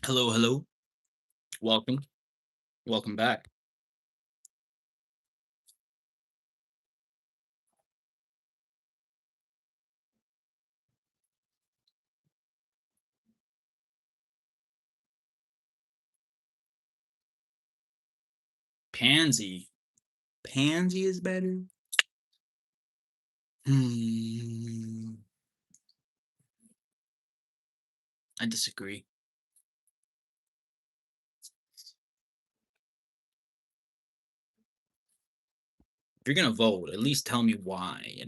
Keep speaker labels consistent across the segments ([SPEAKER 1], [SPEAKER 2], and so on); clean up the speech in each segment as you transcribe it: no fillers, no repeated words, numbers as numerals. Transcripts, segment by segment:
[SPEAKER 1] Hello, hello. Welcome. Welcome back. Pansy. Pansy is better? Hmm. I disagree. If you're gonna vote, at least tell me why?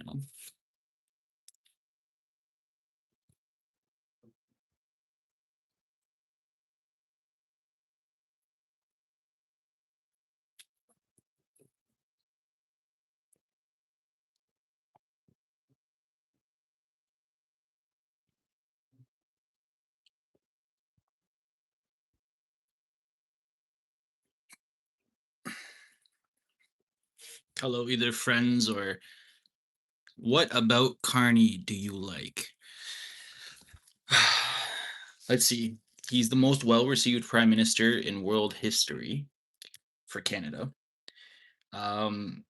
[SPEAKER 1] Hello, either friends or what about Carney do you like? Let's see. He's the most well-received prime minister in world history for Canada. Um,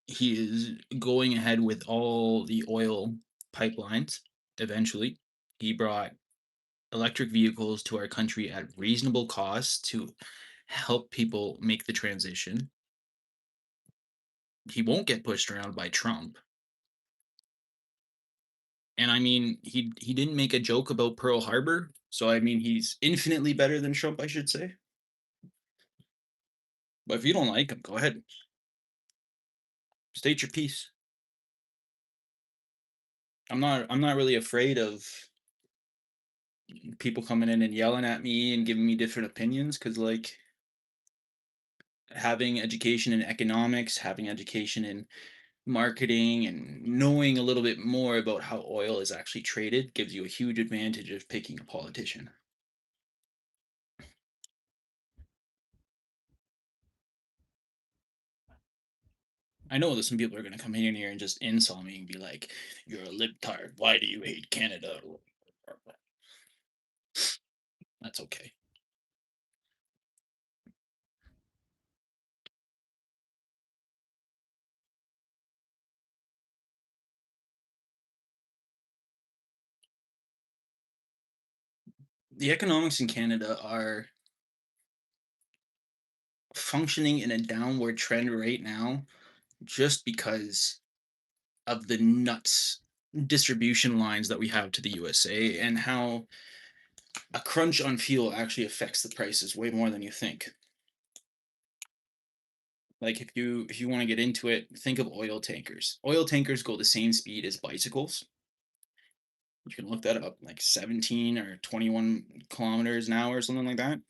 [SPEAKER 1] he is going ahead with all the oil pipelines eventually. He brought electric vehicles to our country at reasonable cost to help people make the transition. He won't get pushed around by Trump. And I mean, he didn't make a joke about Pearl Harbor, so I mean, he's infinitely better than Trump, I should say. But if you don't like him, go ahead, state your piece. I'm not really afraid of people coming in and yelling at me and giving me different opinions because like having education in economics, having education in marketing and knowing a little bit more about how oil is actually traded gives you a huge advantage of picking a politician. I know that some people are going to come in here and just insult me and be like, "You're a libtard. Why do you hate Canada?" That's okay. The economics in Canada are functioning in a downward trend right now just because of the nuts distribution lines that we have to the USA and how a crunch on fuel actually affects the prices way more than you think. Like if you want to get into it, think of oil tankers. Oil tankers go the same speed as bicycles. You can look that up, like 17 or 21 kilometers an hour or something like that.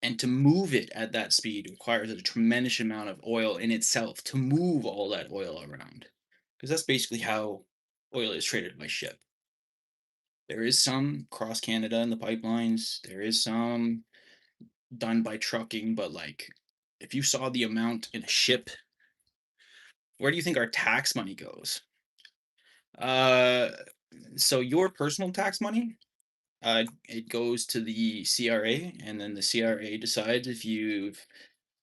[SPEAKER 1] And to move it at that speed requires a tremendous amount of oil in itself to move all that oil around. Because that's basically how oil is traded by ship. There is some cross Canada in the pipelines. There is some done by trucking, but like if you saw the amount in a ship, where do you think our tax money goes? Uh, so your personal tax money, it goes to the CRA, and then the CRA decides if you've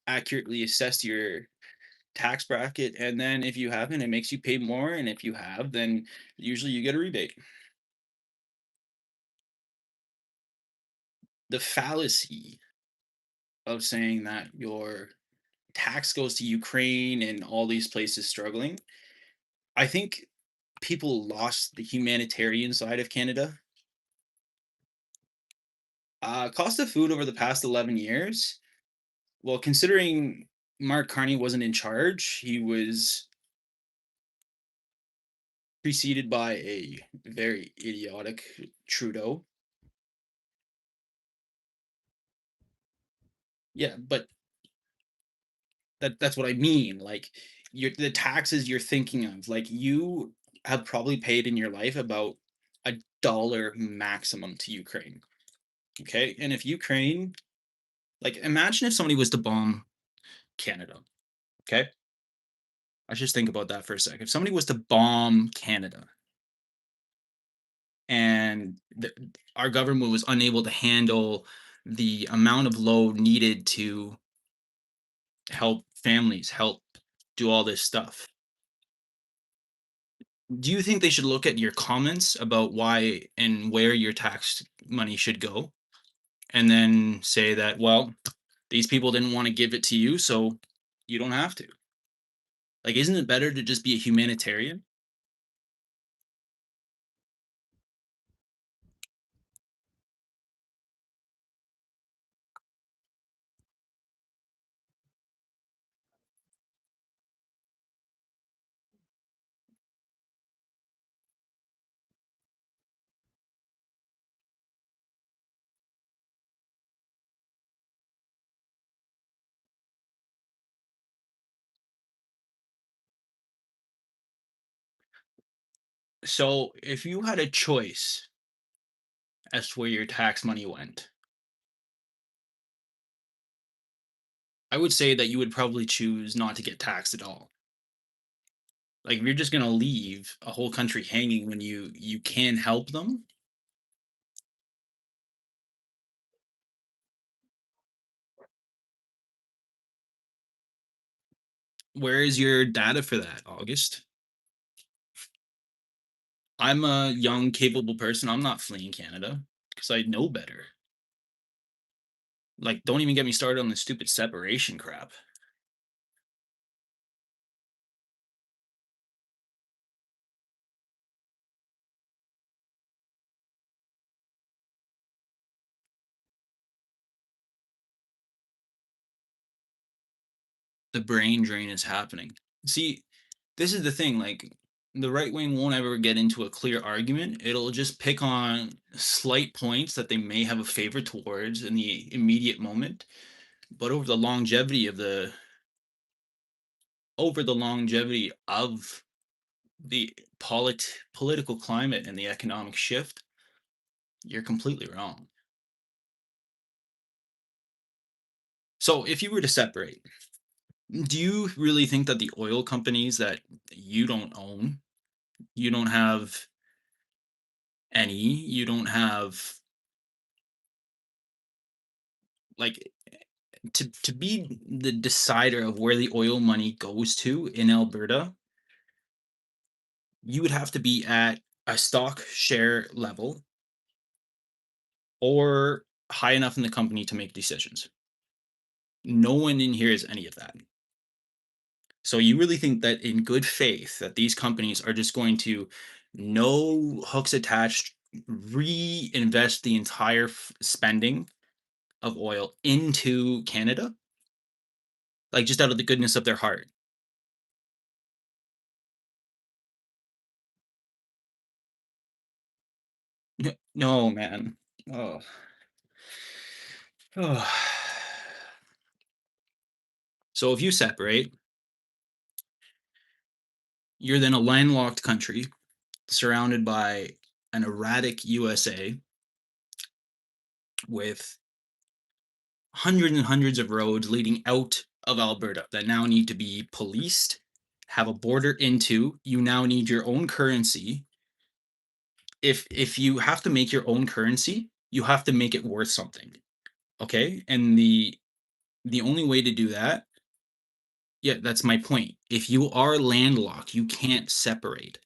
[SPEAKER 1] accurately assessed your tax bracket, and then if you haven't, it makes you pay more, and if you have, then usually you get a rebate. The fallacy of saying that your tax goes to Ukraine and all these places struggling, I think people lost the humanitarian side of Canada. Cost of food over the past 11 years. Well, considering Mark Carney wasn't in charge, he was preceded by a very idiotic Trudeau. Yeah, but that's what I mean. Like the taxes you're thinking of, like you have probably paid in your life about $1 maximum to Ukraine. Okay. And if Ukraine, like imagine if somebody was to bomb Canada. Okay. Let's just think about that for a sec. If somebody was to bomb Canada and our government was unable to handle the amount of load needed to help families, help do all this stuff. Do you think they should look at your comments about why and where your tax money should go, and then say that, well, these people didn't want to give it to you, so you don't have to? Like, isn't it better to just be a humanitarian? So, if you had a choice as to where your tax money went, I would say that you would probably choose not to get taxed at all. Like, if you're just gonna leave a whole country hanging when you can help them, where is your data for that, August? I'm a young, capable person. I'm not fleeing Canada because I know better. Like, don't even get me started on the stupid separation crap. The brain drain is happening. See, this is the thing. Like, the right wing won't ever get into a clear argument. It'll just pick on slight points that they may have a favor towards in the immediate moment, but over the longevity of the political climate and the economic shift, you're completely wrong. So if you were to separate, do you really think that the oil companies that you don't own, you don't have any, you don't have, like, to be the decider of where the oil money goes to in Alberta, you would have to be at a stock share level or high enough in the company to make decisions. No one in here is any of that. So you really think that in good faith that these companies are just going to, no hooks attached, reinvest the entire spending of oil into Canada, like, just out of the goodness of their heart? No, man. Oh. Oh. So if you separate, you're then a landlocked country surrounded by an erratic USA with hundreds and hundreds of roads leading out of Alberta that now need to be policed, have a border into. You now need your own currency. If you have to make your own currency, you have to make it worth something. Okay? And the only way to do that, yeah, that's my point. If you are landlocked, you can't separate.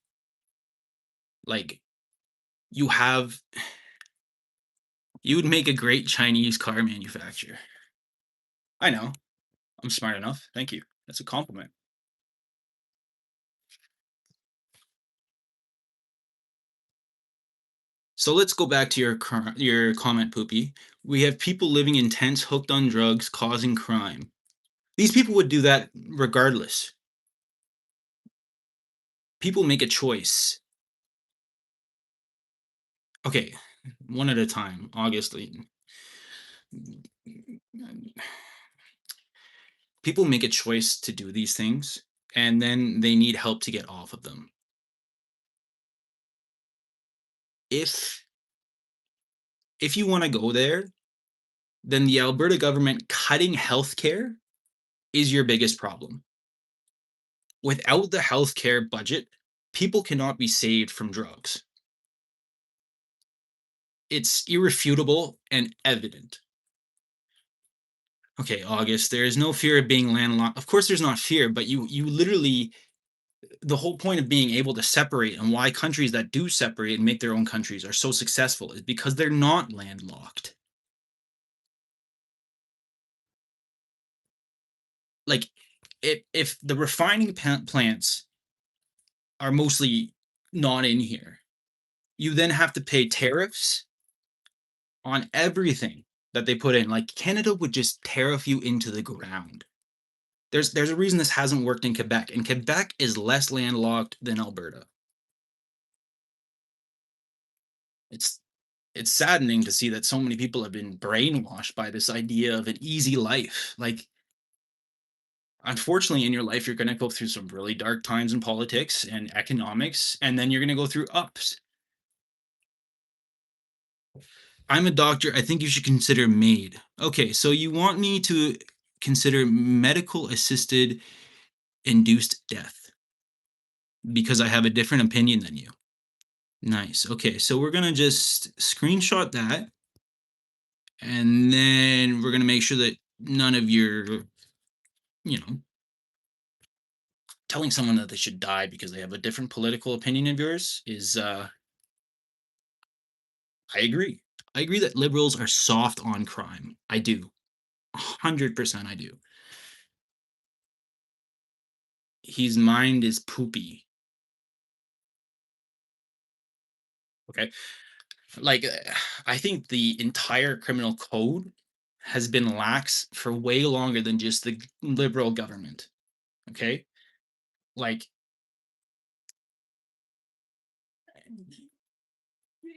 [SPEAKER 1] Like, you have you would make a great Chinese car manufacturer. I know. I'm smart enough. Thank you. That's a compliment. So let's go back to your comment, Poopy. We have people living in tents, hooked on drugs, causing crime. These people would do that regardless. People make a choice. Okay, one at a time. Obviously, people make a choice to do these things, and then they need help to get off of them. If if you want to go there, then the Alberta government cutting healthcare is your biggest problem. Without the healthcare budget, people cannot be saved from drugs. It's irrefutable and evident. Okay, August, there is no fear of being landlocked. Of course, there's not fear, but you literally the whole point of being able to separate and why countries that do separate and make their own countries are so successful is because they're not landlocked. Like if the refining plants are mostly not in here, you then have to pay tariffs on everything that they put in. Like Canada would just tariff you into the ground. There's a reason this hasn't worked in Quebec, and Quebec is less landlocked than Alberta. It's it's saddening to see that so many people have been brainwashed by this idea of an easy life. Like, unfortunately, in your life, you're going to go through some really dark times in politics and economics, and then you're going to go through ups. I'm a doctor. I think you should consider MAID. Okay, so you want me to consider medical assisted induced death because I have a different opinion than you. Nice. Okay, so we're going to just screenshot that, and then we're going to make sure that none of your, you know, telling someone that they should die because they have a different political opinion of yours is I agree. I agree that liberals are soft on crime. I do. 100% I do. His mind is poopy. Okay? Like I think the entire criminal code has been lax for way longer than just the liberal government. Okay? Like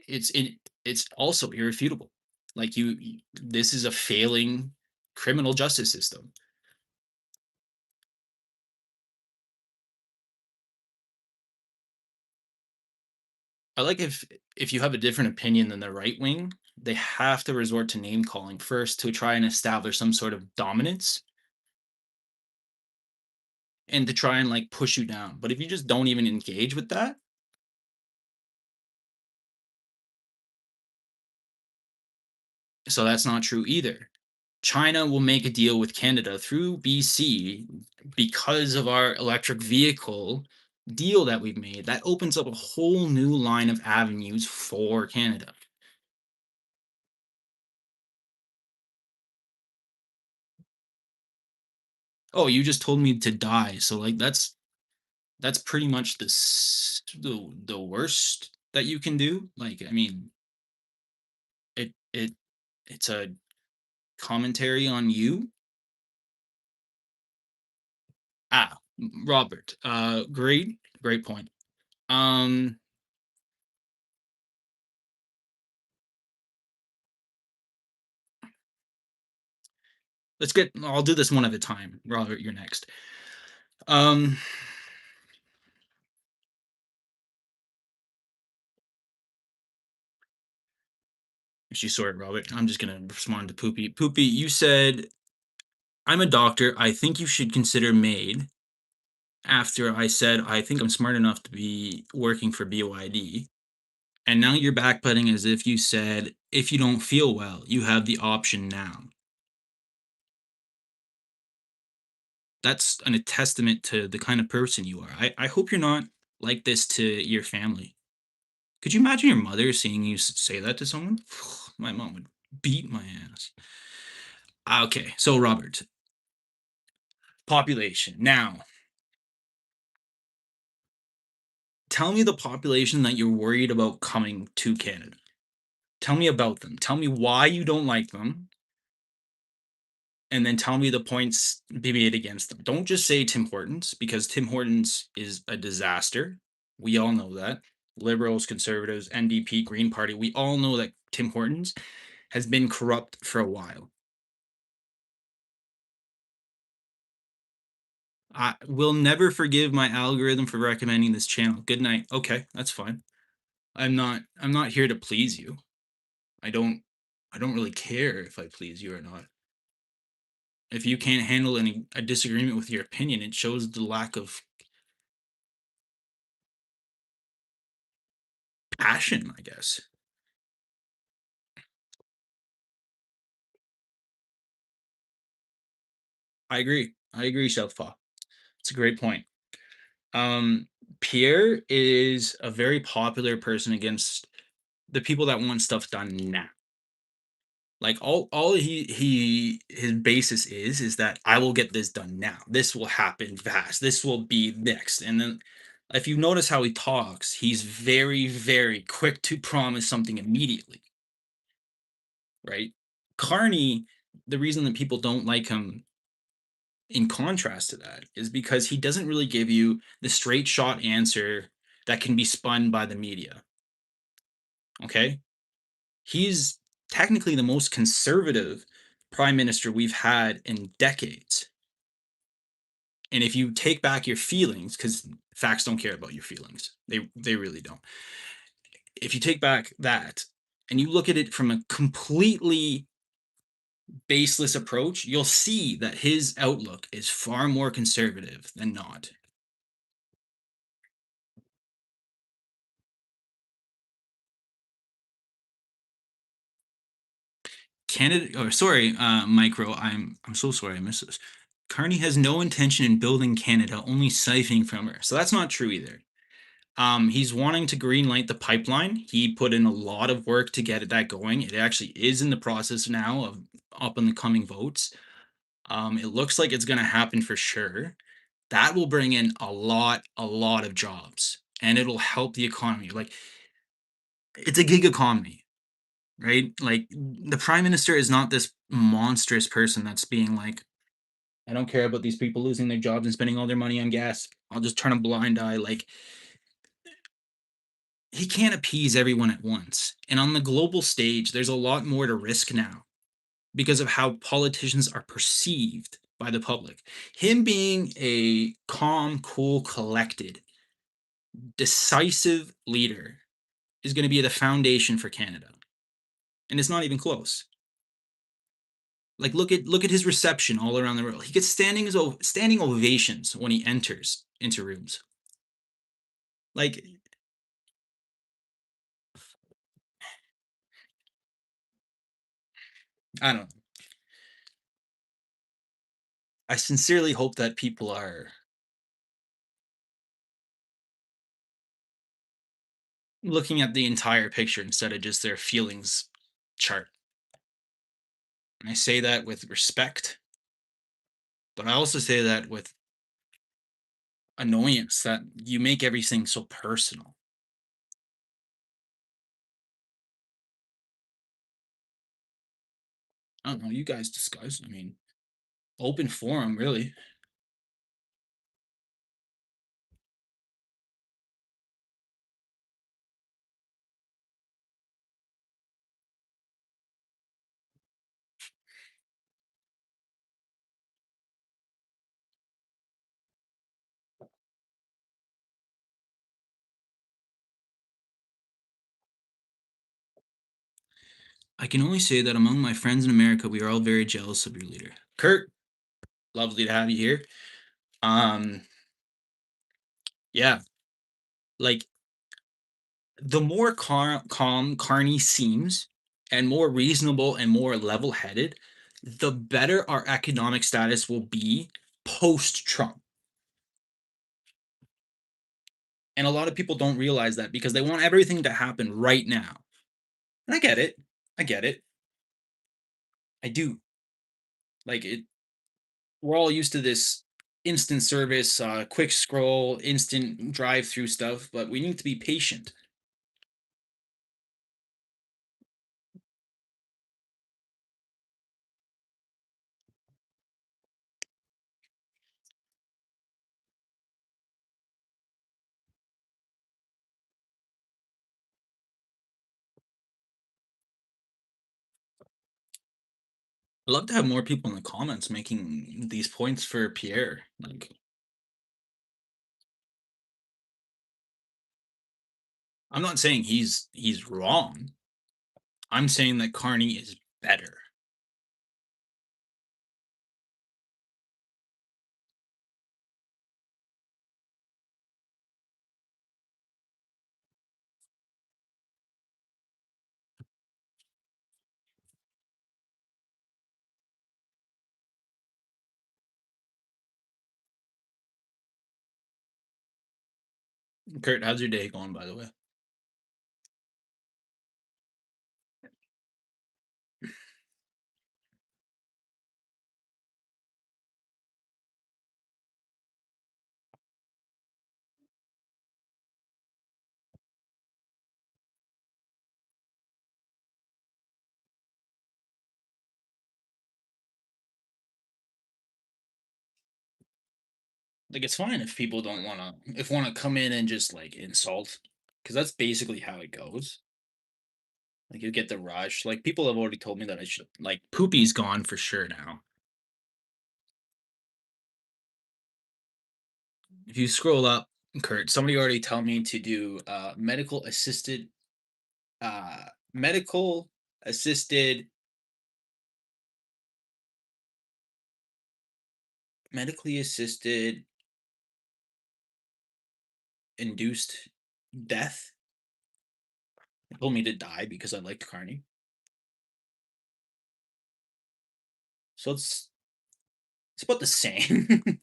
[SPEAKER 1] it's also irrefutable. Like this is a failing criminal justice system. I like if you have a different opinion than the right wing, they have to resort to name calling first to try and establish some sort of dominance and to try and like push you down. But if you just don't even engage with that, so that's not true either. China will make a deal with Canada through BC because of our electric vehicle deal that we've made. That opens up a whole new line of avenues for Canada. Oh, you just told me to die. So like that's pretty much the worst that you can do. Like I mean, it's a commentary on you. Robert. Great point. Um, let's get. I'll do this one at a time. Robert, you're next. Um, she's sorry, Robert. I'm just gonna respond to Poopy. Poopy, you said I'm a doctor. I think you should consider MAID. After I said I think I'm smart enough to be working for BYD. And now you're backpedalling as if you said, if you don't feel well, you have the option now. That's a testament to the kind of person you are. I hope you're not like this to your family. Could you imagine your mother seeing you say that to someone? My mom would beat my ass. Okay, so Robert, population. Now, tell me the population that you're worried about coming to Canada. Tell me about them. Tell me why you don't like them and then tell me the points be made against them. Don't just say Tim Hortons because Tim Hortons is a disaster. We all know that. Liberals, conservatives, NDP, Green Party, we all know that Tim Hortons has been corrupt for a while. I will never forgive my algorithm for recommending this channel. Good night. Okay, that's fine. I'm not here to please you. I don't I don't really care if I please you or not. If you can't handle a disagreement with your opinion, it shows the lack of passion, I guess. I agree. I agree, Southpaw. It's a great point. Um, Pierre is a very popular person against the people that want stuff done now. Like all he his basis is that I will get this done now. This will happen fast. This will be next. And then if you notice how he talks, he's very, very quick to promise something immediately, right? Carney, the reason that people don't like him in contrast to that is because he doesn't really give you the straight shot answer that can be spun by the media. Okay. He's technically the most conservative prime minister we've had in decades. And if you take back your feelings, because facts don't care about your feelings, they really don't. If you take back that and you look at it from a completely baseless approach, you'll see that his outlook is far more conservative than not. Canada, or sorry, Micro, I'm so sorry I missed this. Carney has no intention in building Canada, only siphoning from her. So that's not true either. He's wanting to greenlight the pipeline. He put in a lot of work to get that going. It actually is in the process now of up in the coming votes. It looks like it's going to happen for sure. That will bring in a lot of jobs, and it'll help the economy. Like it's a gig economy, right? Like the prime minister is not this monstrous person that's being like, I don't care about these people losing their jobs and spending all their money on gas. I'll just turn a blind eye. Like he can't appease everyone at once. And on the global stage, there's a lot more to risk now because of how politicians are perceived by the public. Him being a calm, cool, collected, decisive leader is going to be the foundation for Canada. And it's not even close. Like look at his reception all around the world. He gets standing ovations when he enters into rooms. Like I don't know. I sincerely hope that people are looking at the entire picture instead of just their feelings chart. And I say that with respect, but I also say that with annoyance that you make everything so personal. I don't know, you guys discuss. I mean, open forum, really. I can only say that among my friends in America, we are all very jealous of your leader. Kurt, lovely to have you here. Um, yeah, like the more calm Carney seems and more reasonable and more level headed, the better our economic status will be post Trump. And a lot of people don't realize that because they want everything to happen right now. And I get it. I get it. I do. Like it we're all used to this instant service, quick scroll, instant drive through stuff, but we need to be patient. I'd love to have more people in the comments making these points for Pierre. Like, I'm not saying he's wrong. I'm saying that Carney is better. Kurt, how's your day going, by the way? Like, it's fine if people don't wanna come in and just, like, insult, because that's basically how it goes. Like, you get the rush. Like, people have already told me that I should like, Poopy's gone for sure now. If you scroll up, Kurt, somebody already tell me to do, uh medical assisted medically assisted induced death. They told me to die because I liked Carney. So it's about the same.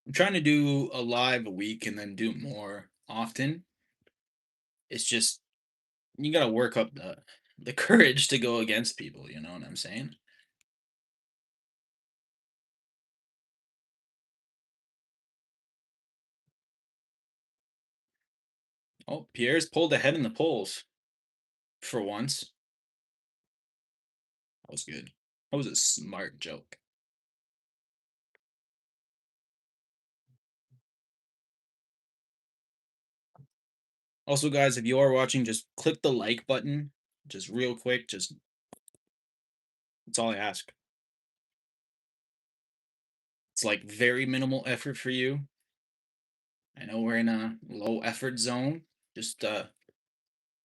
[SPEAKER 1] I'm trying to do a live a week and then do more often. It's just you gotta work up the courage to go against people, you know what I'm saying? Oh, Pierre's pulled ahead in the polls for once. That was good. That was a smart joke. Also, guys, if you are watching, just click the like button, just real quick. Just that's all I ask. It's like very minimal effort for you. I know we're in a low effort zone. Just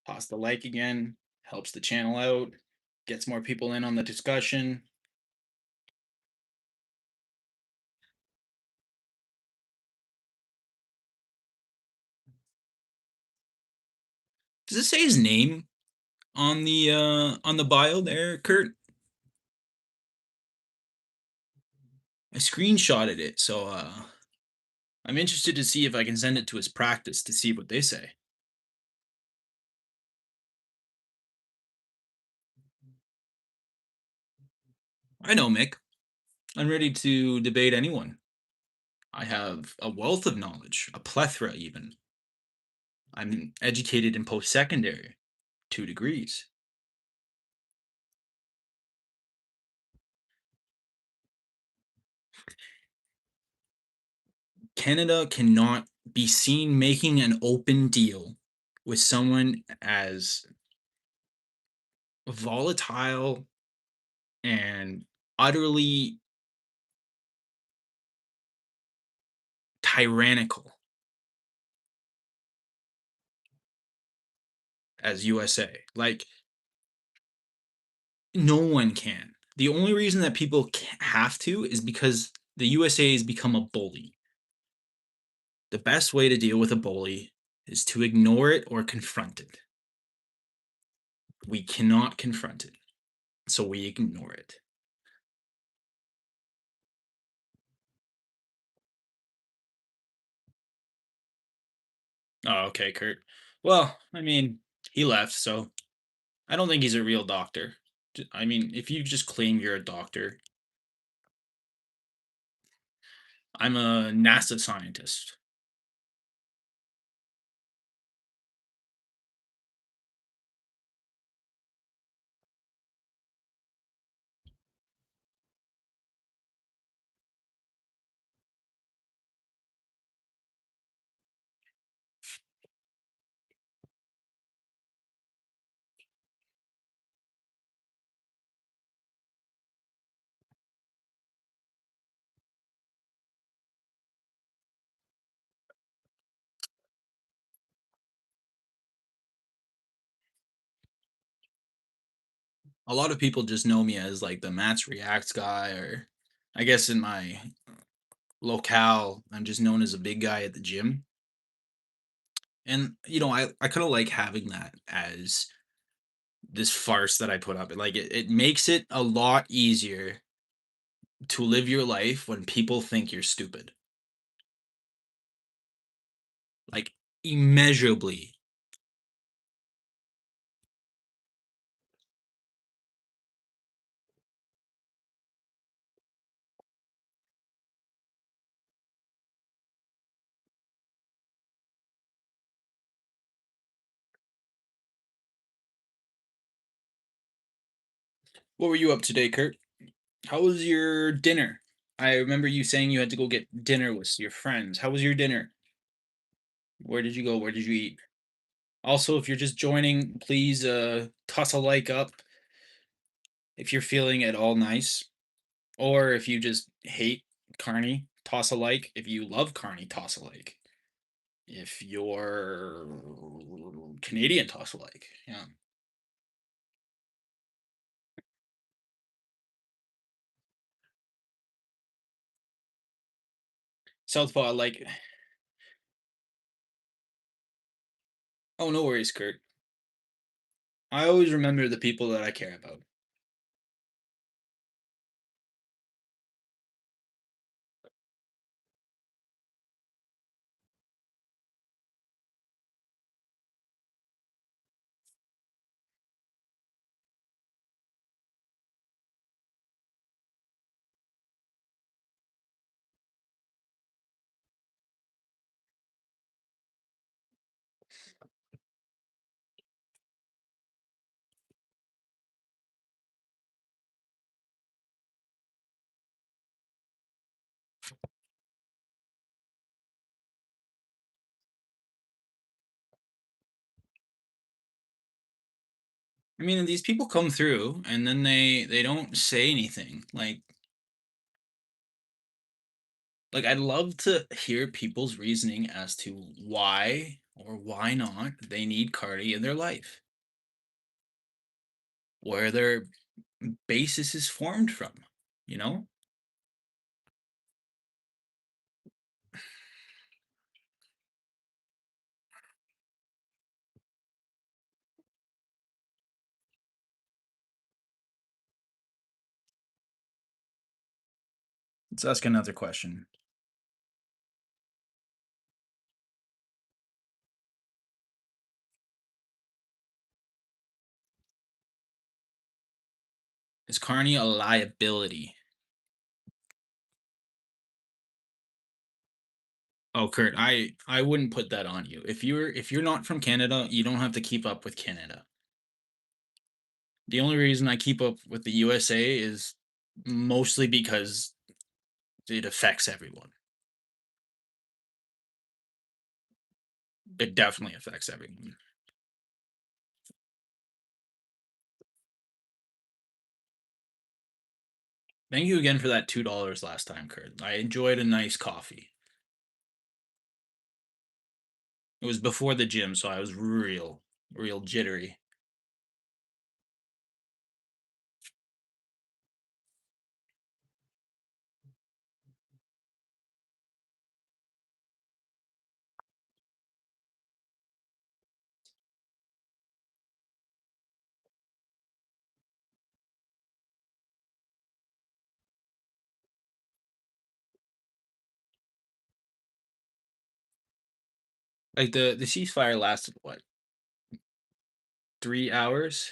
[SPEAKER 1] toss the like again. Helps the channel out. Gets more people in on the discussion. Does it say his name on the bio there, Kurt? I screenshotted it, so I'm interested to see if I can send it to his practice to see what they say. I know, Mick. I'm ready to debate anyone. I have a wealth of knowledge, a plethora even. I'm educated in post-secondary, 2 degrees. Canada cannot be seen making an open deal with someone as volatile and utterly tyrannical as USA. Like, no one can. The only reason that people have to is because the USA has become a bully. The best way to deal with a bully is to ignore it or confront it. We cannot confront it, so we ignore it. Oh, okay, Kurt. Well, I mean, he left, so I don't think he's a real doctor. I mean, if you just claim you're a doctor, I'm a NASA scientist. A lot of people just know me as like the Mats Reacts guy, or I guess in my locale. I'm just known as a big guy at the gym. And I kind of like having that as this farce that I put up. Like it makes it a lot easier to live your life when people think you're stupid. Like immeasurably. What were you up today, Kurt? How was your dinner? I remember you saying you had to go get dinner with your friends. How was your dinner? Where did you go? Where did you eat? Also, if you're just joining, please toss a like up if you're feeling at all nice. Or if you just hate Carney, toss a like. If you love Carney, toss a like. If you're Canadian, toss a like. Yeah. Southpaw, like, oh, no worries, Kurt. I always remember the people that I care about. I mean, these people come through and then they don't say anything. Like I'd love to hear people's reasoning as to why or why not they need Cardi in their life, where their basis is formed from, you know? Let's ask another question. Is Carney a liability? Oh, Kurt, I wouldn't put that on you. If you're not from Canada, you don't have to keep up with Canada. The only reason I keep up with the USA is mostly because it affects everyone. It definitely affects everyone. Thank you again for that $2 last time, Kurt. I enjoyed a nice coffee. It was before the gym, so I was real jittery. Like the ceasefire lasted what, 3 hours?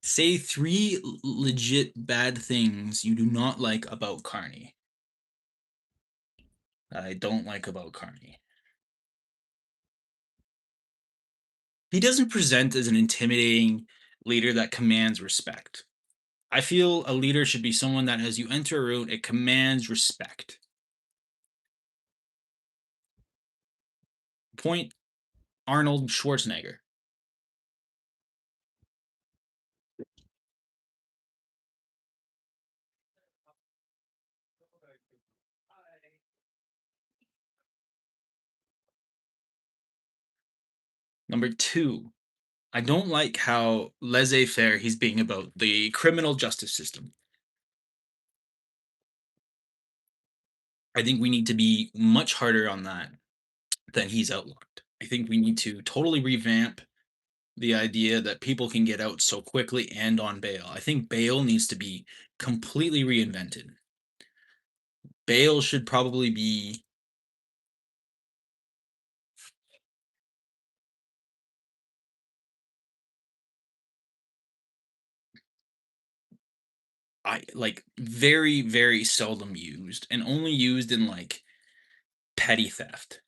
[SPEAKER 1] Say three legit bad things you do not like about Carney. That I don't like about Carney. He doesn't present as an intimidating leader that commands respect. I feel a leader should be someone that, as you enter a room, it commands respect. Point Arnold Schwarzenegger. Number two, I don't like how laissez faire he's being about the criminal justice system. I think we need to be much harder on that than he's outlined. I think we need to totally revamp the idea that people can get out so quickly and on bail. I think bail needs to be completely reinvented. Bail should probably be very, very seldom used and only used in like petty theft.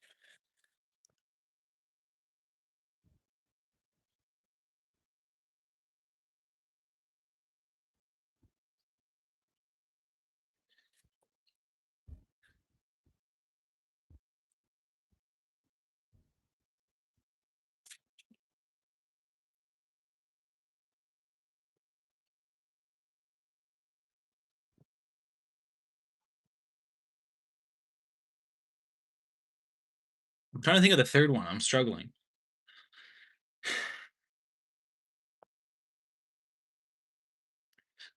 [SPEAKER 1] I'm trying to think of the third one. I'm struggling.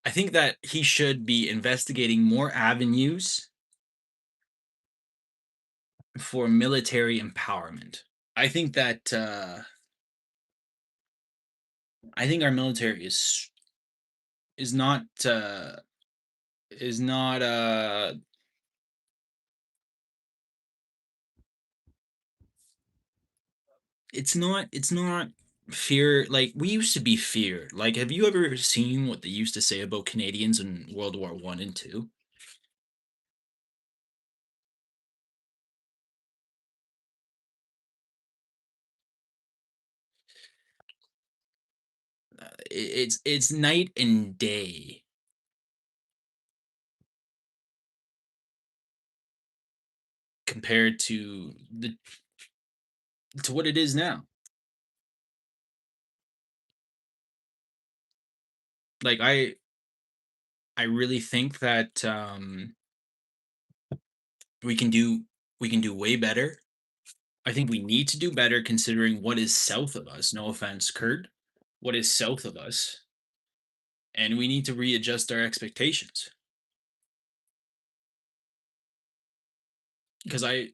[SPEAKER 1] I think that he should be investigating more avenues for military empowerment. I think that I think our military is not is not it's not fear like we used to be feared. Like have you ever seen what they used to say about Canadians in World War 1 and 2? It's night and day compared to what it is now. Like I really think that we can do we can do way better. I think we need to do better considering what is south of us. No offense, Kurt. What is south of us, and we need to readjust our expectations. Because I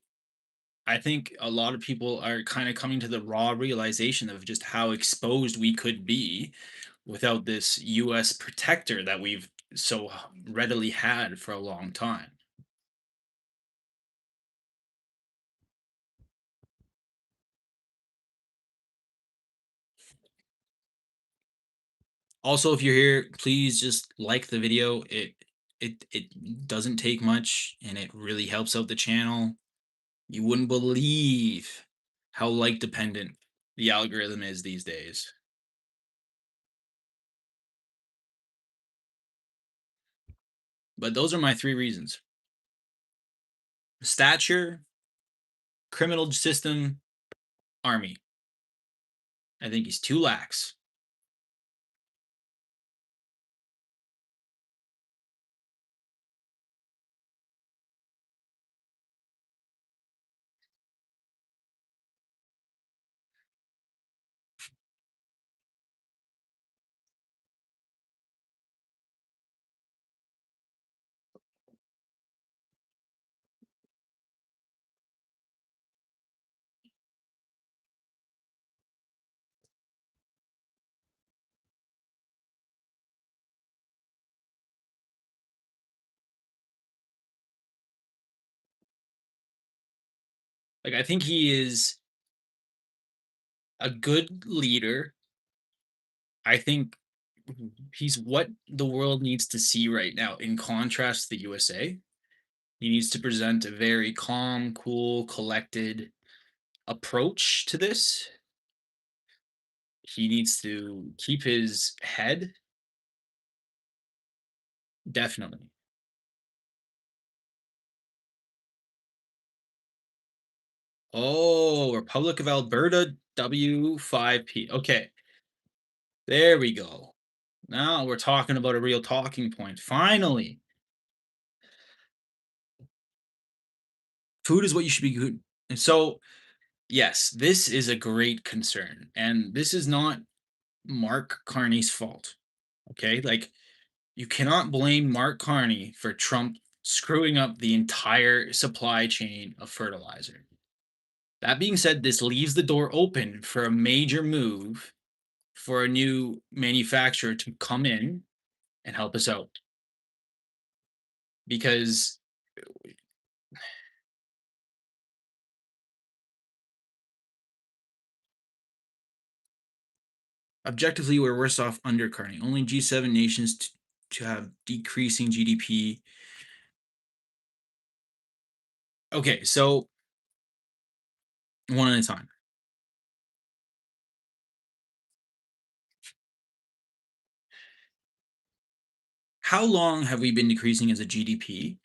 [SPEAKER 1] think a lot of people are kind of coming to the raw realization of just how exposed we could be without this US protector that we've so readily had for a long time. Also, if you're here, please just like the video. It doesn't take much and it really helps out the channel. You wouldn't believe how like dependent the algorithm is these days. But those are my three reasons: stature, criminal system, army. I think he's too lax. Like I think he is a good leader. I think he's what the world needs to see right now. In contrast to the USA, he needs to present a very calm, cool, collected approach to this. He needs to keep his head, definitely. Oh, Republic of Alberta W5P. Okay, there we go. Now we're talking about a real talking point. Finally, food is what you should be good. And so, yes, this is a great concern. And this is not Mark Carney's fault. Okay. Like, you cannot blame Mark Carney for Trump screwing up the entire supply chain of fertilizer. That being said, this leaves the door open for a major move for a new manufacturer to come in and help us out because objectively we're worse off under Carney. Only G7 nations to have decreasing GDP. Okay, so one at a time. How long have we been decreasing as a GDP?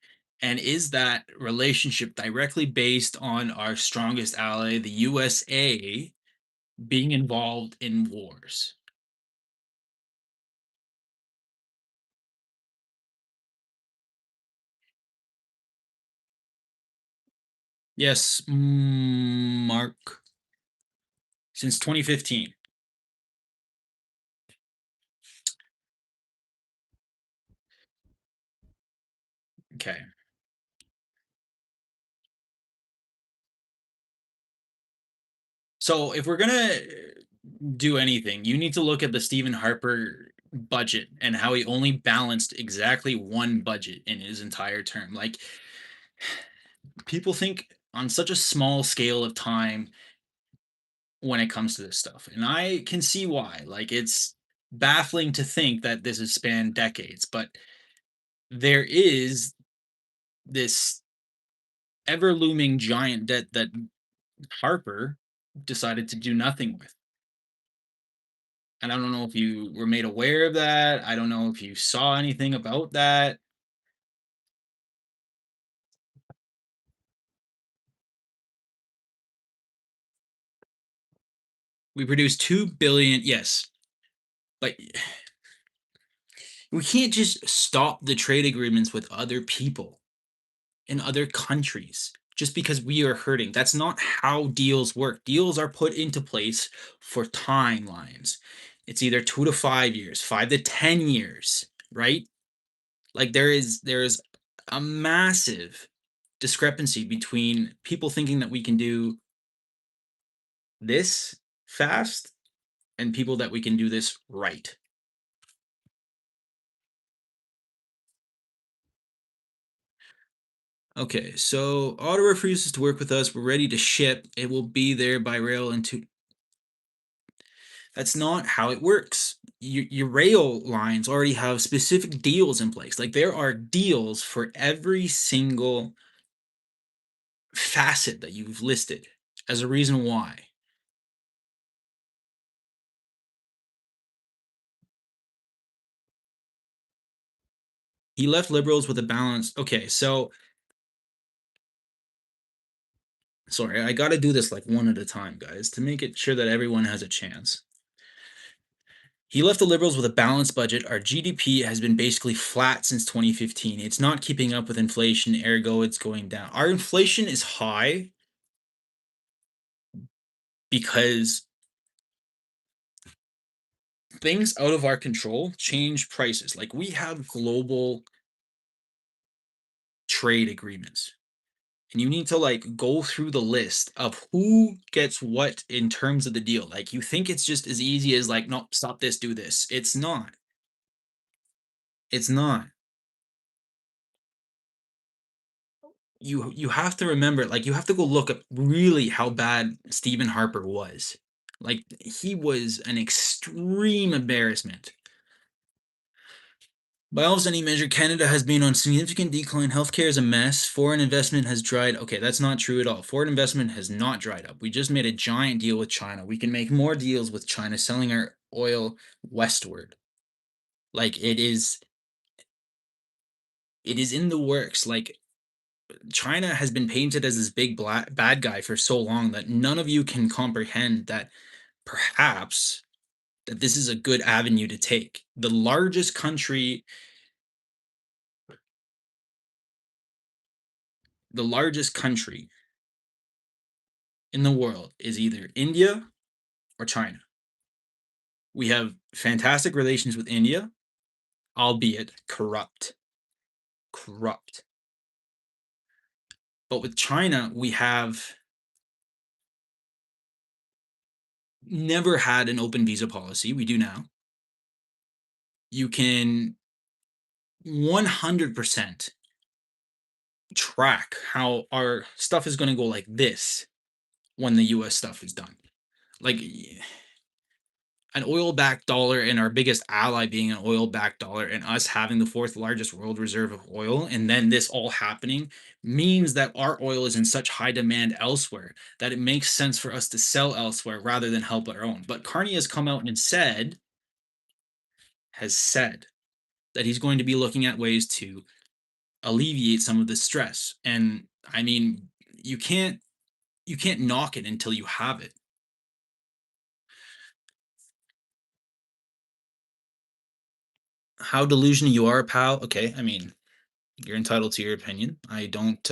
[SPEAKER 1] And is that relationship directly based on our strongest ally, the USA, being involved in wars? Yes, Mark, since 2015. Okay. So if we're gonna do anything, you need to look at the Stephen Harper budget and how he only balanced exactly one budget in his entire term. Like people think on such a small scale of time when it comes to this stuff. And I can see why. Like it's baffling to think that this has spanned decades, but there is this ever looming giant debt that Harper decided to do nothing with. And I don't know if you were made aware of that. I don't know if you saw anything about that. We produced 2 billion, yes, but we can't just stop the trade agreements with other people in other countries just because we are hurting. That's not how deals work. Deals are put into place for timelines. It's either 2 to 5 years, 5 to 10 years, right? Like there is a massive discrepancy between people thinking that we can do this fast and people that we can do this right. Okay, so Ottawa refuses to work with us. We're ready to ship. It will be there by rail in two. That's not how it works. Your rail lines already have specific deals in place. Like there are deals for every single facet that you've listed as a reason why. He left liberals with a balance. Okay, so sorry, I got to do this like one at a time, guys, to make it sure that everyone has a chance. He left the Liberals with a balanced budget. Our GDP has been basically flat since 2015. It's not keeping up with inflation, ergo, it's going down. Our inflation is high because things out of our control change prices. Like we have global trade agreements. And you need to like go through the list of who gets what in terms of the deal. Like you think it's just as easy as like, no, stop this, do this. It's not. It's not. You have to remember, like you have to go look up really how bad Stephen Harper was. Like he was an extreme embarrassment. By almost any measure, Canada has been on significant decline. Healthcare is a mess. Foreign investment has dried. Okay, that's not true at all. Foreign investment has not dried up. We just made a giant deal with China. We can make more deals with China selling our oil westward. Like it is in the works. Like China has been painted as this big black bad guy for so long that none of you can comprehend that perhaps that this is a good avenue to take. The largest country in the world is either India or China. We have fantastic relations with India, albeit corrupt. Corrupt. But with China, we have never had an open visa policy. We do now. You can 100% track how our stuff is going to go like this when the US stuff is done. Like an oil backed dollar and our biggest ally being an oil backed dollar and us having the fourth largest world reserve of oil and then this all happening means that our oil is in such high demand elsewhere that it makes sense for us to sell elsewhere rather than help our own. But Carney has come out and said that he's going to be looking at ways to alleviate some of the stress. And I mean, you can't you can't knock it until you have it. How delusional you are, pal? Okay, I mean, you're entitled to your opinion. I don't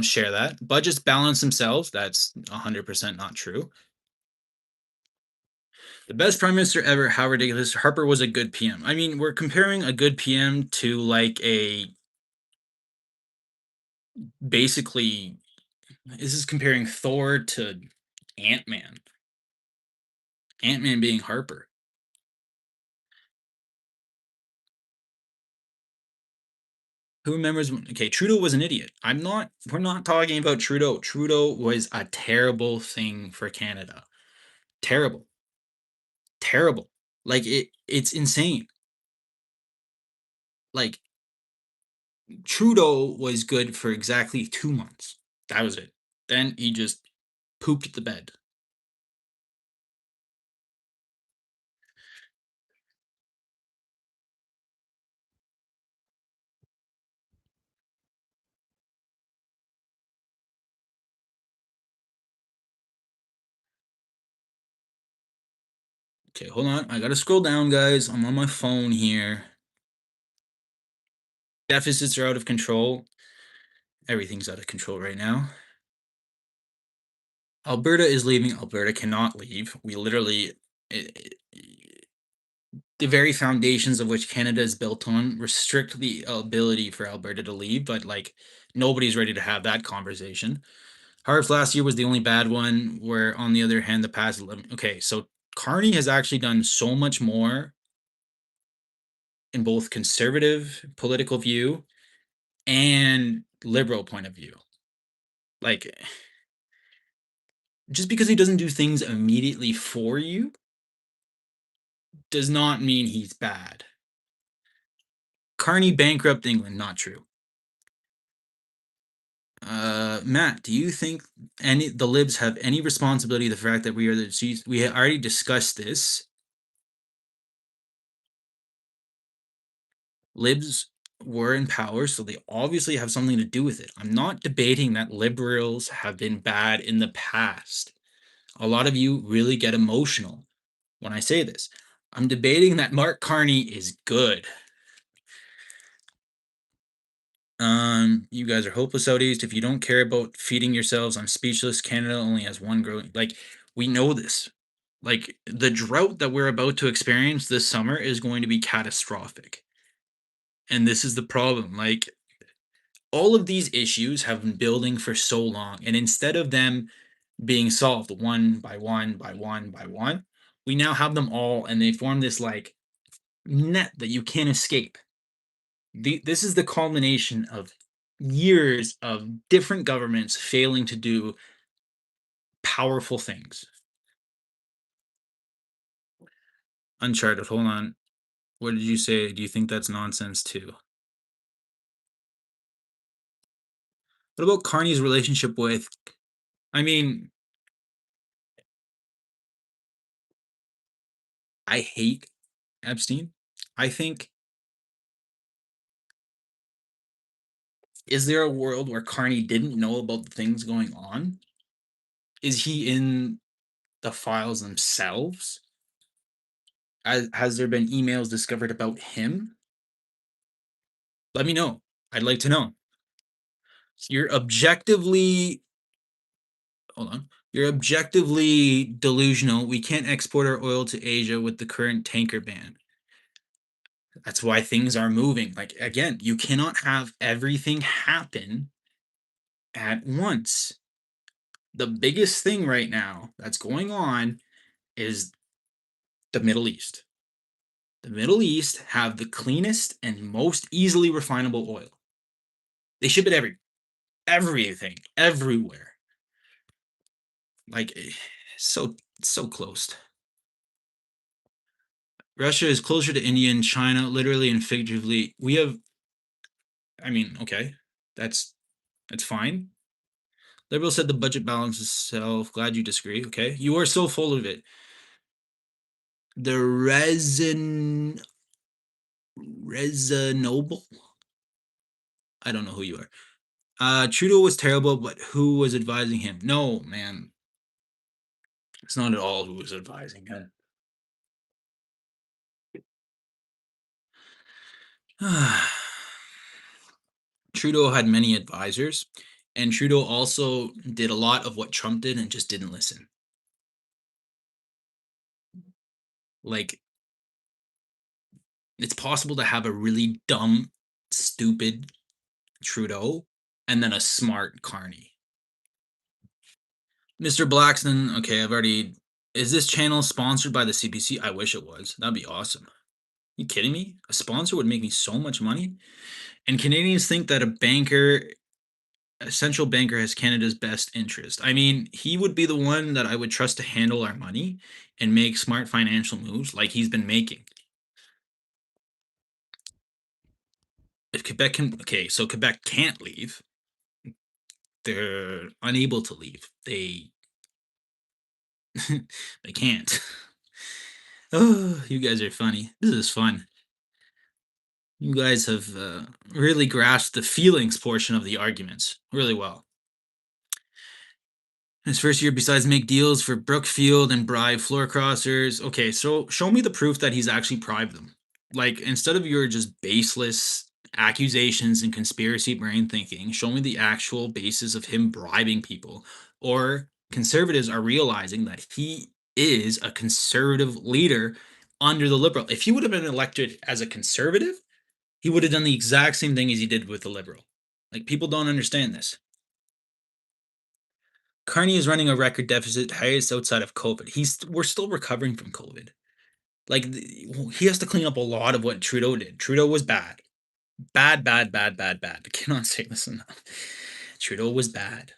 [SPEAKER 1] share that. Budgets balance themselves. That's 100% not true. The best prime minister ever, how ridiculous. Harper was a good PM. I mean, we're comparing a good PM to like a basically this is comparing Thor to Ant-Man. Ant-Man being Harper. Who remembers when okay, Trudeau was an idiot. We're not talking about Trudeau. Trudeau was a terrible thing for Canada. Terrible. Terrible. Like it's insane. Like Trudeau was good for exactly 2 months. That was it. Then he just pooped the bed. Okay, hold on. I gotta scroll down, guys. I'm on my phone here. Deficits are out of control. Everything's out of control right now. Alberta is leaving. Alberta cannot leave. We literally, the very foundations of which Canada is built on restrict the ability for Alberta to leave, but like nobody's ready to have that conversation. Harps last year was the only bad one, where on the other hand, the past 11. Okay, so Carney has actually done so much more in both conservative political view and liberal point of view. Like, just because he doesn't do things immediately for you does not mean he's bad. Carney bankrupt England, not true. Matt, do you think any the libs have any responsibility the fact that we are the we already discussed this. Libs were in power, so they obviously have something to do with it. I'm not debating that liberals have been bad in the past. A lot of you really get emotional when I say this. I'm debating that Mark Carney is good. You guys are hopeless out east. If you don't care about feeding yourselves, I'm speechless. Canada only has one growing. Like, we know this. Like, the drought that we're about to experience this summer is going to be catastrophic. And this is the problem. Like, all of these issues have been building for so long. And instead of them being solved one by one by one by one, we now have them all and they form this like net that you can't escape. This is the culmination of years of different governments failing to do powerful things. Uncharted, hold on. What did you say? Do you think that's nonsense too? What about Carney's relationship with? I mean, I hate Epstein. I think, is there a world where Carney didn't know about the things going on? Is he in the files themselves? Has there been emails discovered about him? Let me know. I'd like to know. You're objectively hold on. You're objectively delusional. We can't export our oil to Asia with the current tanker ban. That's why things are moving. Like again, you cannot have everything happen at once. The biggest thing right now that's going on is the Middle East. The Middle East have the cleanest and most easily refinable oil. They ship it everything, everywhere. Like so close. Russia is closer to India and China, literally and figuratively. We have, I mean, okay, that's that's fine. Liberal said the budget balances itself. Glad you disagree. Okay, you are so full of it. The Noble. I don't know who you are. Trudeau was terrible, but who was advising him? No, man, it's not at all who was advising him. Trudeau had many advisors, and Trudeau also did a lot of what Trump did and just didn't listen. Like, it's possible to have a really dumb, stupid Trudeau and then a smart Carney. Mr. Blackston, okay, I've already. Is this channel sponsored by the CPC? I wish it was. That'd be awesome. You kidding me? A sponsor would make me so much money. And Canadians think that a central banker, has Canada's best interest. I mean, he would be the one that I would trust to handle our money and make smart financial moves like he's been making. If Quebec can, okay, so Quebec can't leave. They're unable to leave. They can't. Oh, you guys are funny. This is fun. You guys have really grasped the feelings portion of the arguments really well. His first year, besides make deals for Brookfield and bribe floor crossers. Okay, so show me the proof that he's actually bribed them. Like, instead of your just baseless accusations and conspiracy brain thinking, show me the actual basis of him bribing people. Or conservatives are realizing that he is a conservative leader under the liberal. If he would have been elected as a conservative, he would have done the exact same thing as he did with the liberal. Like, people don't understand this. Carney is running a record deficit, highest outside of COVID. We're still recovering from COVID. Like, he has to clean up a lot of what Trudeau did. Trudeau was bad, bad, bad, bad, bad, bad. I cannot say this enough. Trudeau was bad,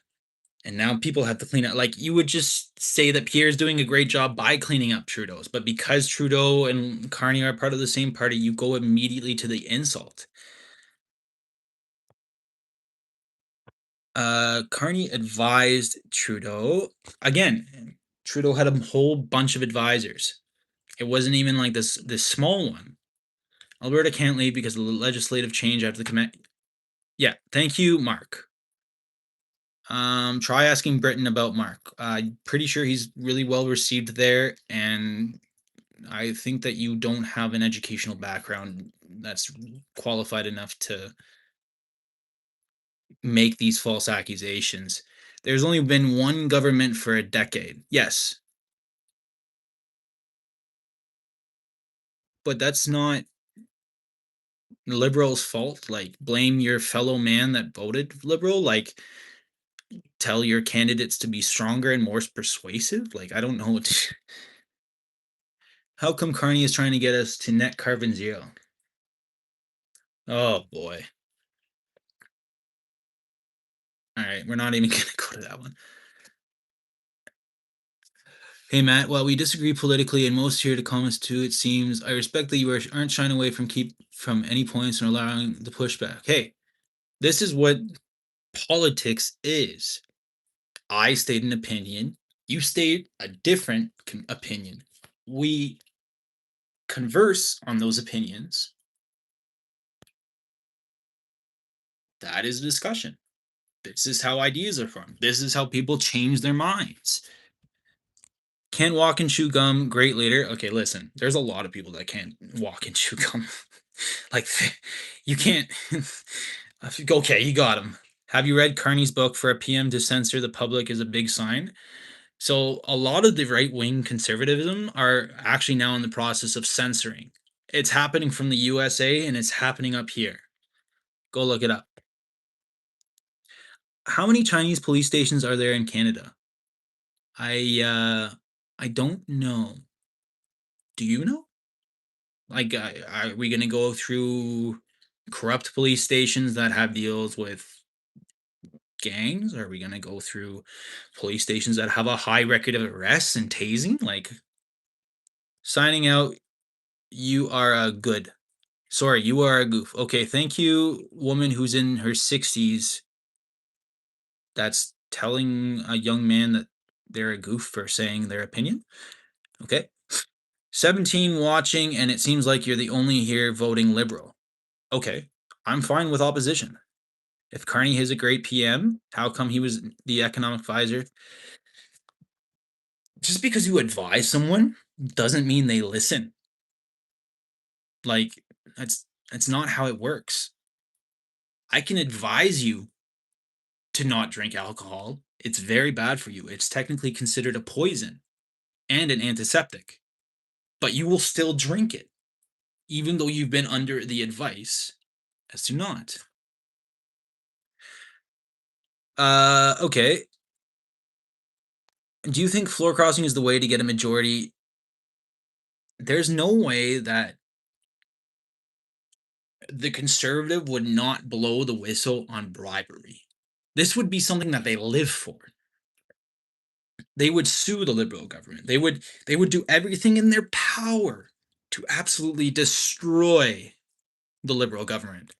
[SPEAKER 1] and now people have to clean up. Like, you would just say that Pierre's doing a great job by cleaning up Trudeau's, but because Trudeau and Carney are part of the same party, you go immediately to the insult. Carney advised Trudeau again. Trudeau had a whole bunch of advisors. It wasn't even like this small one. Alberta can't leave because of the legislative change after the command. Yeah, thank you, Mark. Try asking Britain about Mark. I'm pretty sure he's really well received there, and I think that you don't have an educational background that's qualified enough to make these false accusations. There's only been one government for a decade. Yes, but that's not liberals' fault. Like, blame your fellow man that voted liberal. Like, tell your candidates to be stronger and more persuasive. Like, I don't know what to, how come Carney is trying to get us to net carbon zero? Oh boy. All right, we're not even gonna go to that one. Hey Matt, while we disagree politically and most here to comments too, it seems I respect that aren't shying away from keep from any points and allowing the pushback. Hey, this is what politics is. I state an opinion, you state a different opinion. We converse on those opinions. That is a discussion. This is how ideas are formed. This is how people change their minds. Can't walk and chew gum, great leader. Okay, listen, there's a lot of people that can't walk and chew gum. Like, you can't. Okay, you got him. Have you read Carney's book? For a PM to censor the public is a big sign. So a lot of the right wing conservatism are actually now in the process of censoring. It's happening from the USA and it's happening up here. Go look it up. How many Chinese police stations are there in Canada? I don't know. Do you know? Like, are we gonna go through corrupt police stations that have deals with gangs? Are we gonna go through police stations that have a high record of arrests and tasing? Like, signing out, you are a good. Sorry, you are a goof. Okay, thank you, woman who's in her 60s that's telling a young man that they're a goof for saying their opinion. Okay. 17 watching, and it seems like you're the only here voting liberal. Okay, I'm fine with opposition. If Carney is a great PM, how come he was the economic advisor? Just because you advise someone doesn't mean they listen. Like, that's not how it works. I can advise you to not drink alcohol. It's very bad for you. It's technically considered a poison and an antiseptic, but you will still drink it, even though you've been under the advice as to not. Okay. Do you think floor crossing is the way to get a majority? There's no way that the conservative would not blow the whistle on bribery. This would be something that they live for. They would sue the liberal government. They would do everything in their power to absolutely destroy the liberal government.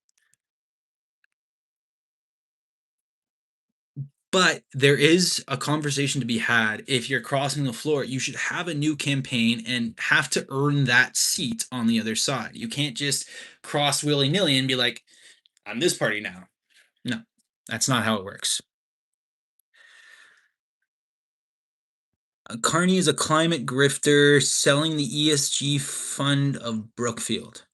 [SPEAKER 1] But there is a conversation to be had. If you're crossing the floor, you should have a new campaign and have to earn that seat on the other side. You can't just cross willy-nilly and be like, I'm this party now. No, that's not how it works. Carney is a climate grifter selling the ESG fund of Brookfield.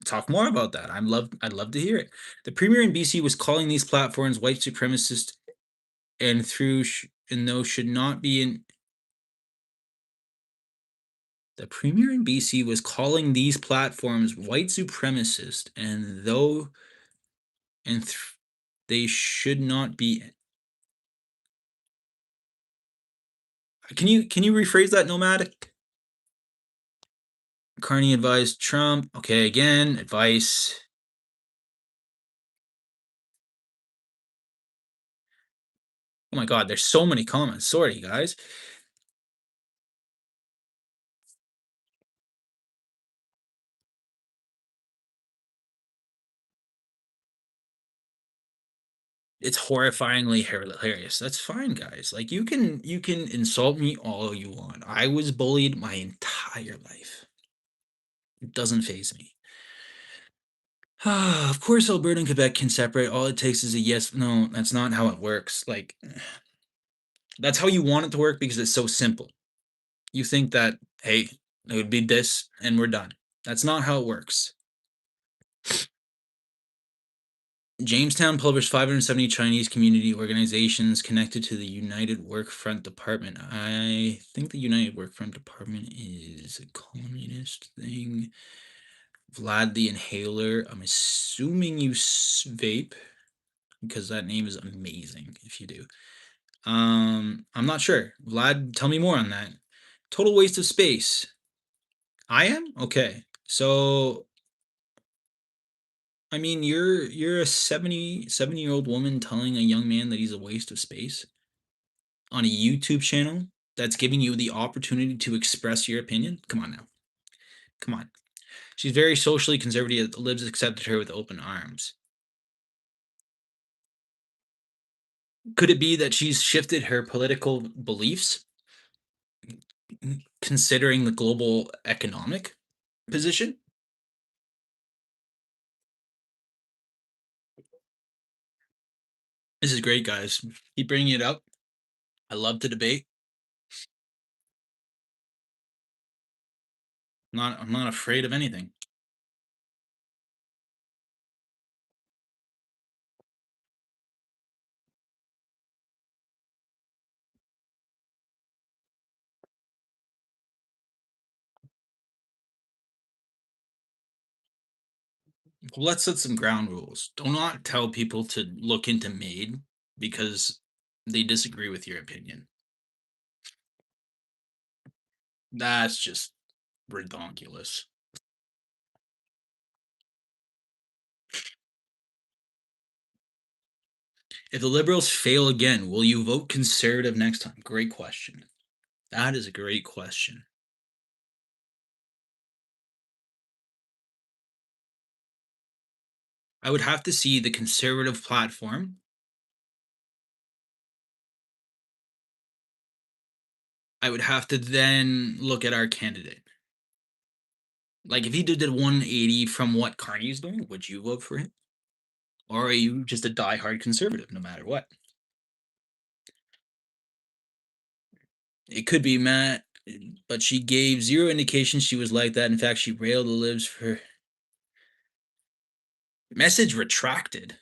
[SPEAKER 1] Talk more about that. I'd love to hear it. The premier in BC was calling these platforms white supremacist and those should not be in. The premier in BC was calling these platforms white supremacist they should not be. Can you rephrase that, Nomad? Carney advised Trump. Okay, again, advice. Oh my god, there's so many comments. Sorry, guys. It's horrifyingly hilarious. That's fine, guys. Like, you can insult me all you want. I was bullied my entire life. It doesn't faze me. Of course, Alberta and Quebec can separate. All it takes is a yes. No, that's not how it works. Like, that's how you want it to work because it's so simple. You think that, hey, it would be this and we're done. That's not how it works. Jamestown published 570 Chinese community organizations connected to the United Workfront Department. I think the United Workfront Department is a communist thing. Vlad the Inhaler. I'm assuming you vape because that name is amazing if you do. I'm not sure. Vlad, tell me more on that. Total waste of space. I am? Okay. So I mean, you're a 70-year-old woman telling a young man that he's a waste of space on a YouTube channel that's giving you the opportunity to express your opinion? Come on now. Come on. She's very socially conservative. Libs accepted her with open arms. Could it be that she's shifted her political beliefs considering the global economic position? This is great, guys. Keep bringing it up. I love to debate. I'm not afraid of anything. Well, let's set some ground rules. Do not tell people to look into MAID because they disagree with your opinion. That's just redonkulous. If the Liberals fail again, will you vote Conservative next time? Great question. That is a great question. I would have to see the Conservative platform. I would have to then look at our candidate. Like, if he did a 180 from what Carney is doing, would you vote for him? Or are you just a diehard conservative no matter what? It could be Matt, but she gave zero indication she was like that. In fact, she railed the libs for message retracted.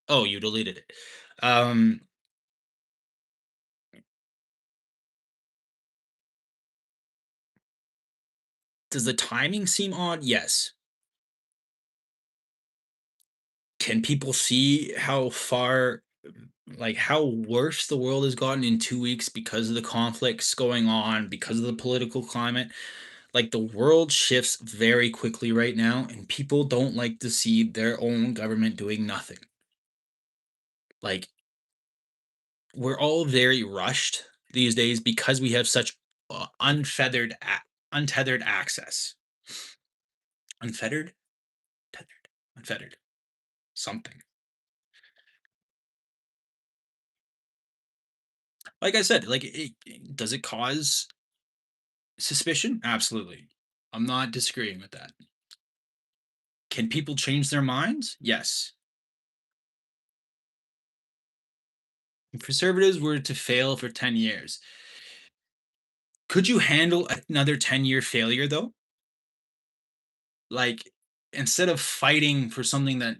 [SPEAKER 1] Oh, you deleted it. Um, does the timing seem odd? Yes. Can people see how far, like how worse the world has gotten in 2 weeks because of the conflicts going on, because of the political climate? Like the world shifts very quickly right now, and people don't like to see their own government doing nothing. Like we're all very rushed these days because we have such untethered access. Unfettered, tethered, unfettered, something. Like I said, like does it cause suspicion? Absolutely. I'm not disagreeing with that. Can people change their minds? Yes. If conservatives were to fail for 10 years, could you handle another 10-year failure though? Like instead of fighting for something that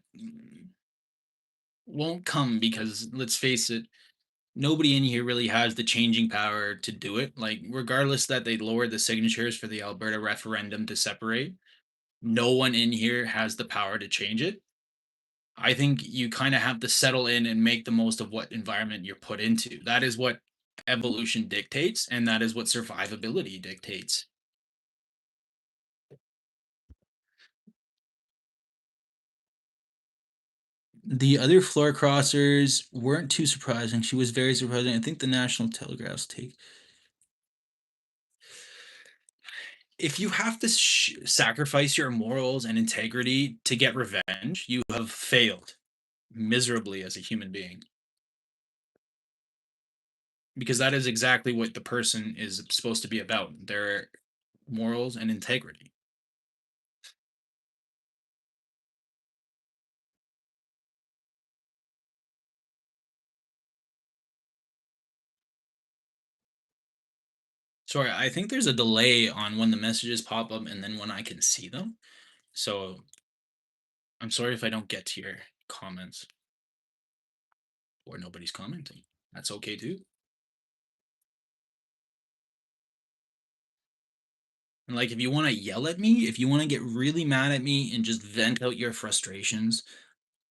[SPEAKER 1] won't come because let's face it, nobody in here really has the changing power to do it. Like regardless that they lowered the signatures for the Alberta referendum to separate, no one in here has the power to change it. I think you kind of have to settle in and make the most of what environment you're put into. That is what evolution dictates, and that is what survivability dictates. The other floor crossers weren't too surprising. She was very surprising. I think the National Telegraph's take. If you have to sacrifice your morals and integrity to get revenge, you have failed miserably as a human being. Because that is exactly what the person is supposed to be about, their morals and integrity. Sorry, I think there's a delay on when the messages pop up and then when I can see them. So I'm sorry if I don't get to your comments or nobody's commenting. That's okay too. And like if you want to yell at me, if you want to get really mad at me and just vent out your frustrations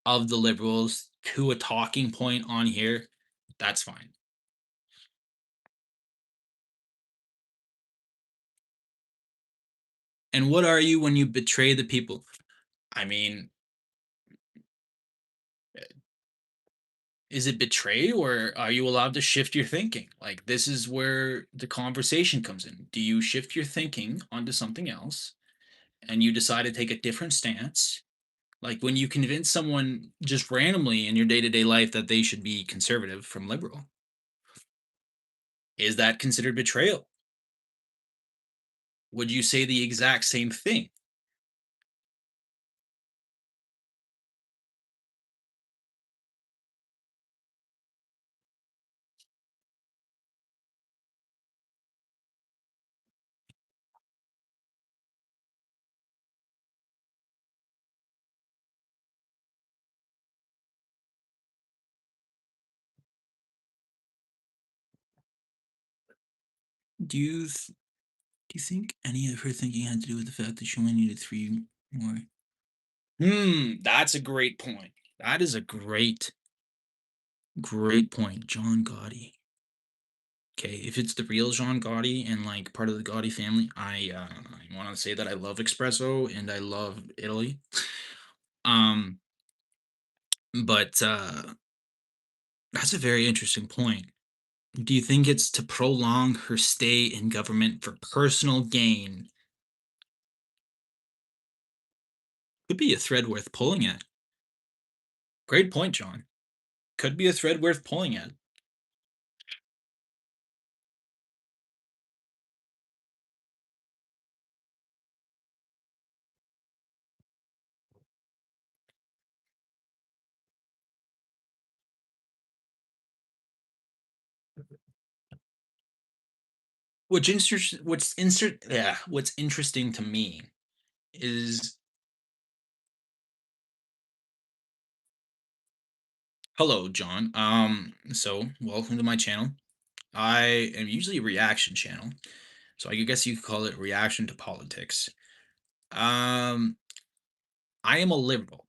[SPEAKER 1] of the liberals to a talking point on here, that's fine. And what are you when you betray the people? I mean, is it betray or are you allowed to shift your thinking? Like this is where the conversation comes in. Do you shift your thinking onto something else and you decide to take a different stance? Like when you convince someone just randomly in your day-to-day life that they should be conservative from liberal, is that considered betrayal? Would you say the exact same thing? Do you do you think any of her thinking had to do with the fact that she only needed three more? That's a great point. That is a great point. John Gotti. Okay, if it's the real John Gotti and like part of the Gotti family, I want to say that I love espresso and I love Italy. Um, but that's a very interesting point. Do you think it's to prolong her stay in government for personal gain? Could be a thread worth pulling at. Great point, John. Could be a thread worth pulling at. What's interesting to me is hello, John. So welcome to my channel. I am usually a reaction channel, so I guess you could call it reaction to politics. Um, I am a liberal.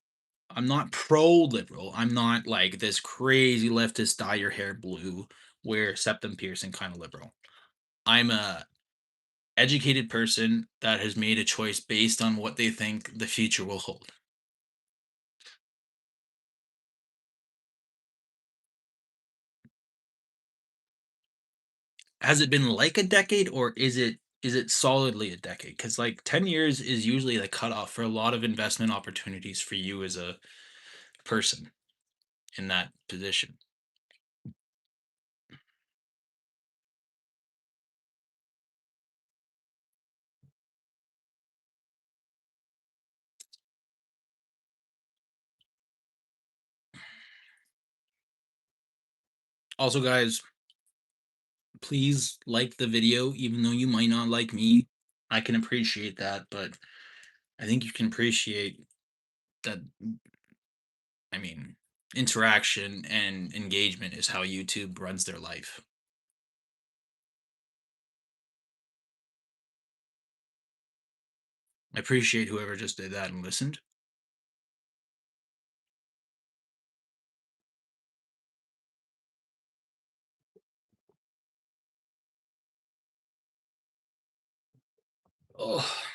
[SPEAKER 1] I'm not pro-liberal. I'm not like this crazy leftist dye your hair blue, wear septum piercing kind of liberal. I'm a educated person that has made a choice based on what they think the future will hold. Has it been like a decade or is it solidly a decade? Because like 10 years is usually the cutoff for a lot of investment opportunities for you as a person in that position. Also, guys, please like the video, even though you might not like me. I can appreciate that, but I think you can appreciate that. I mean, interaction and engagement is how YouTube runs their life. I appreciate whoever just did that and listened. Oh,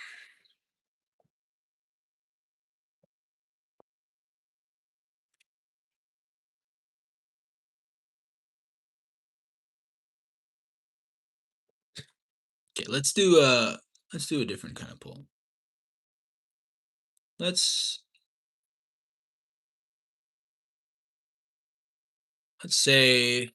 [SPEAKER 1] okay. Let's do a different kind of poll. Let's let's say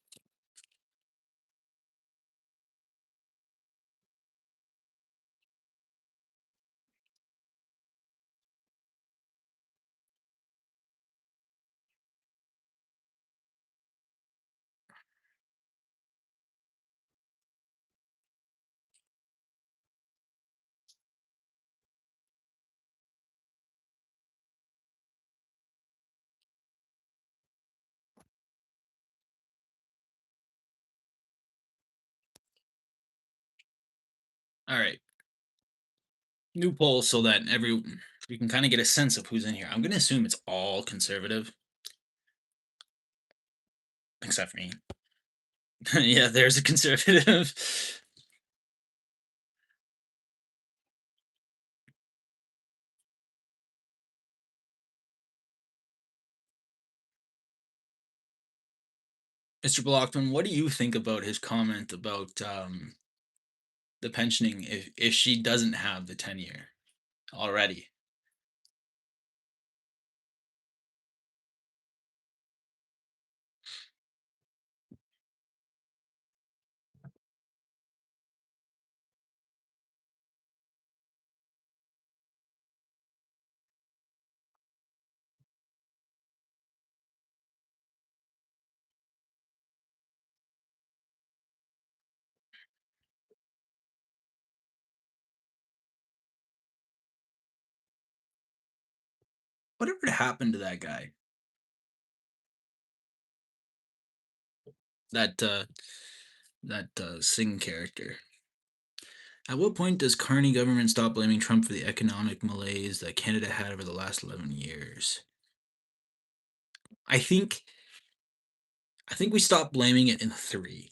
[SPEAKER 1] all right. New poll so that we can kind of get a sense of who's in here. I'm gonna assume it's all conservative, except for me. Yeah, there's a conservative. Mr. Blockman, what do you think about his comment about the pensioning if she doesn't have the 10 year already? Whatever happened to that guy? That Sing character. At what point does Carney government stop blaming Trump for the economic malaise that Canada had over the last 11 years? I think I think we stop blaming it in 3.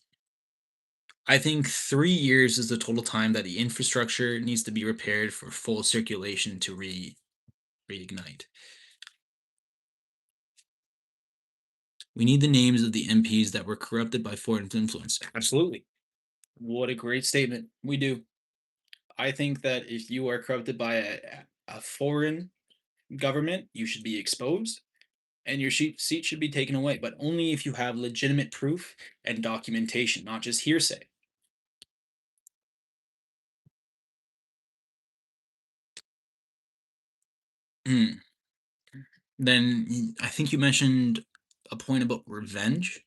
[SPEAKER 1] I think 3 years is the total time that the infrastructure needs to be repaired for full circulation to reignite. We need the names of the MPs that were corrupted by foreign influence. Absolutely. What a great statement. We do. I think that if you are corrupted by a foreign government, you should be exposed and your seat should be taken away, but only if you have legitimate proof and documentation, not just hearsay. Hmm. Then I think you mentioned a point about revenge.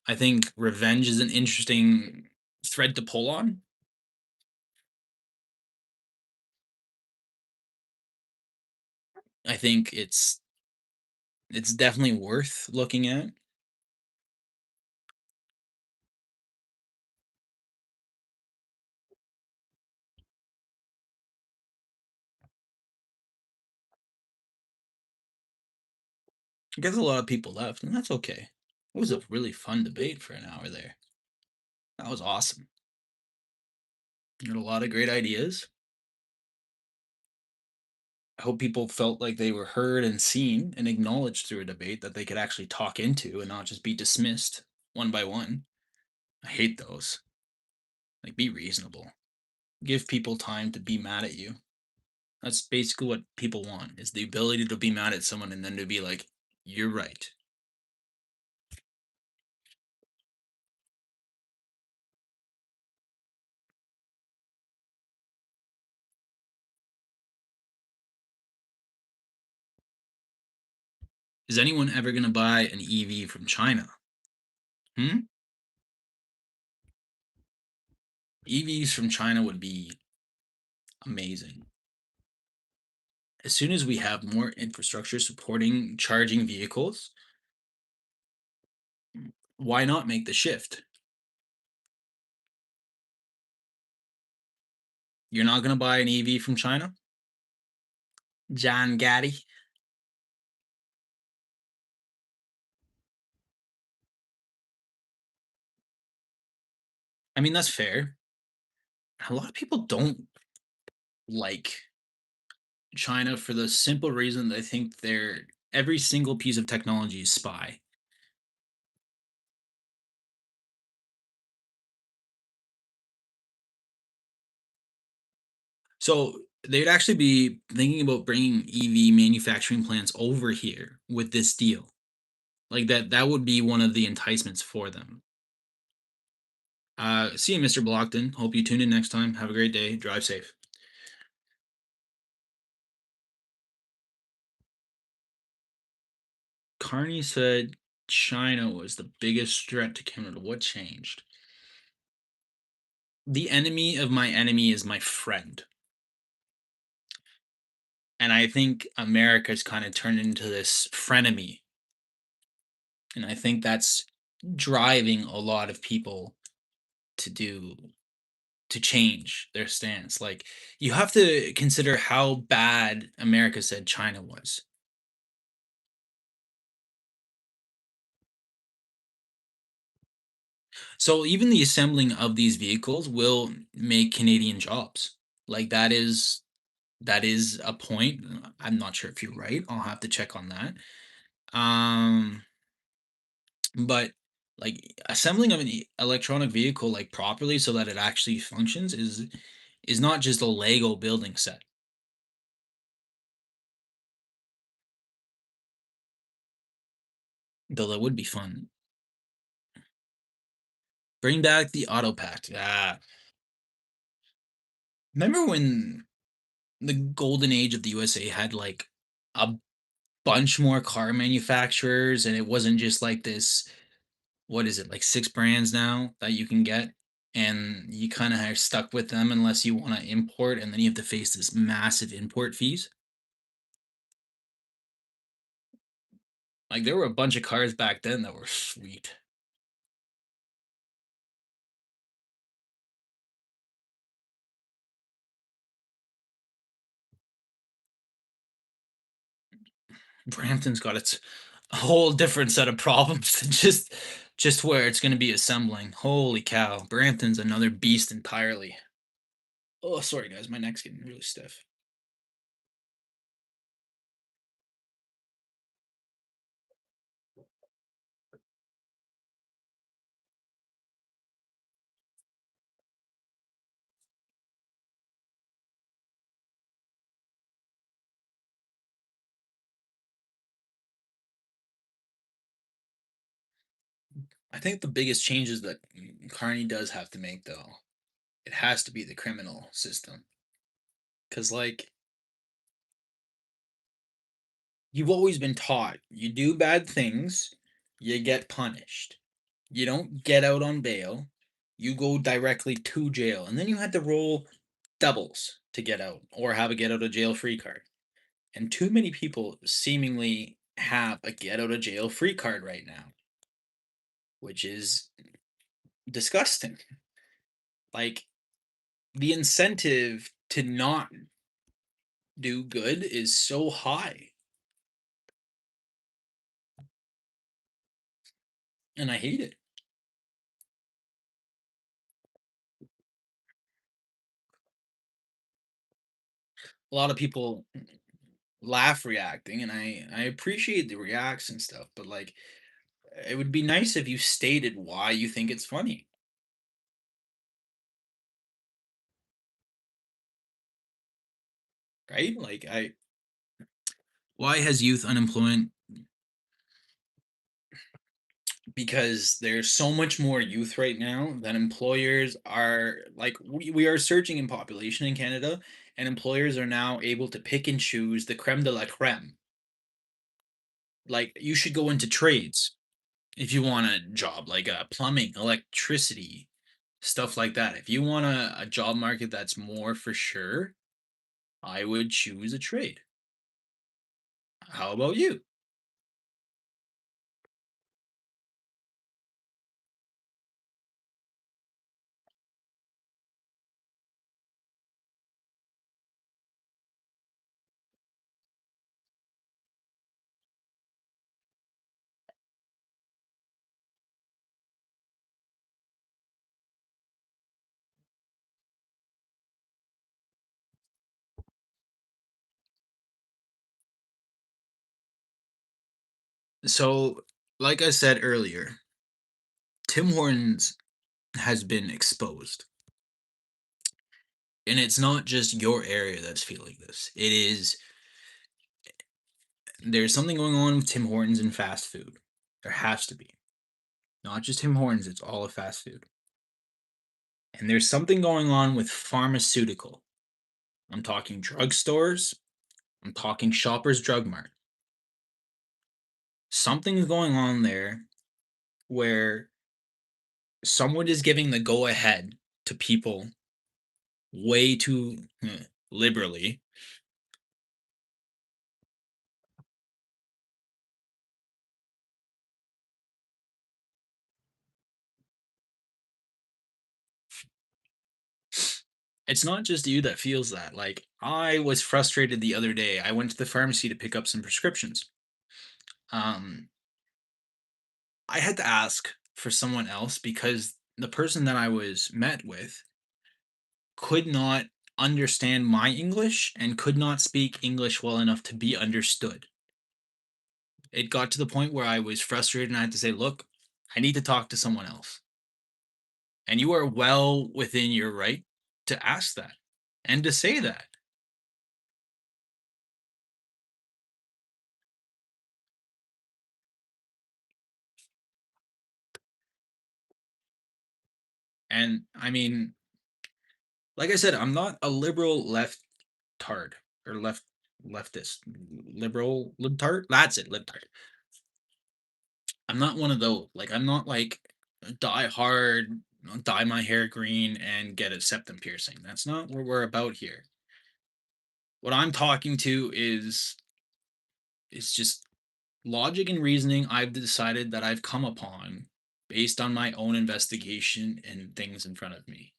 [SPEAKER 1] I think revenge is an interesting thread to pull on. I think it's definitely worth looking at. I guess a lot of people left, and that's okay. It was a really fun debate for an hour there. That was awesome. You had a lot of great ideas. I hope people felt like they were heard and seen and acknowledged through a debate that they could actually talk into and not just be dismissed one by one. I hate those. Like, be reasonable. Give people time to be mad at you. That's basically what people want, is the ability to be mad at someone and then to be like, "You're right." Is anyone ever gonna buy an EV from China? Hmm? EVs from China would be amazing. As soon as we have more infrastructure supporting charging vehicles, why not make the shift? You're not gonna buy an EV from China? John Gaddy? I mean, that's fair. A lot of people don't like China for the simple reason they think they're every single piece of technology is spy. So they'd actually be thinking about bringing EV manufacturing plants over here with this deal. Like that would be one of the enticements for them. See you, Mr. Blockton. Hope you tune in next time. Have a great day. Drive safe. Carney said China was the biggest threat to Canada. What changed? The enemy of my enemy is my friend. And I think America's kind of turned into this frenemy. And I think that's driving a lot of people to do to change their stance. Like, you have to consider how bad America said China was. So even the assembling of these vehicles will make Canadian jobs. Like, that is a point. I'm not sure if you're right. I'll have to check on that. Um, but like assembling of an electronic vehicle like properly so that it actually functions is not just a Lego building set. Though that would be fun. Bring back the auto pack. Ah, remember when the golden age of the USA had like a bunch more car manufacturers and it wasn't just like this, what is it, like 6 brands now that you can get, and you kind of are stuck with them unless you want to import, and then you have to face this massive import fees. Like, there were a bunch of cars back then that were sweet. Brampton's got its a whole different set of problems than just where it's gonna be assembling. Holy cow, Brampton's another beast entirely. Oh, sorry guys, my neck's getting really stiff. I think the biggest changes that Carney does have to make, though, it has to be the criminal system. Because, like, you've always been taught you do bad things, you get punished. You don't get out on bail, you go directly to jail. And then you had to roll doubles to get out or have a get out of jail free card. And too many people seemingly have a get out of jail free card right now, which is disgusting. Like, the incentive to not do good is so high, and I hate it. A lot of people laugh reacting, and I appreciate the reacts and stuff, but like it would be nice if you stated why you think it's funny, right? Like I why has youth unemployment, because there's so much more youth right now that employers are like we are surging in population in Canada, and employers are now able to pick and choose the creme de la creme. Like you should go into trades if you want a job like plumbing, electricity, stuff like that. If you want a job market that's more for sure, I would choose a trade. How about you? So, like I said earlier, Tim Hortons has been exposed. And it's not just your area that's feeling this. It is there's something going on with Tim Hortons and fast food. There has to be. Not just Tim Hortons, it's all of fast food. And there's something going on with pharmaceutical. I'm talking drugstores, I'm talking Shoppers Drug Mart. Something's going on there where someone is giving the go ahead to people way too liberally. It's not just you that feels that. Like, I was frustrated the other day. I went to the pharmacy to pick up some prescriptions. Um, I had to ask for someone else because the person that I was met with could not understand my English and could not speak English well enough to be understood. It got to the point where I was frustrated and I had to say, "Look, I need to talk to someone else." And you are well within your right to ask that and to say that. And I mean, like I said, I'm not a liberal left tard or leftist. Liberal libtard? That's it, libtard. I'm not one of those. Like I'm not like die hard, dye my hair green and get a septum piercing. That's not what we're about here. What I'm talking to is just logic and reasoning I've decided that I've come upon based on my own investigation and things in front of me.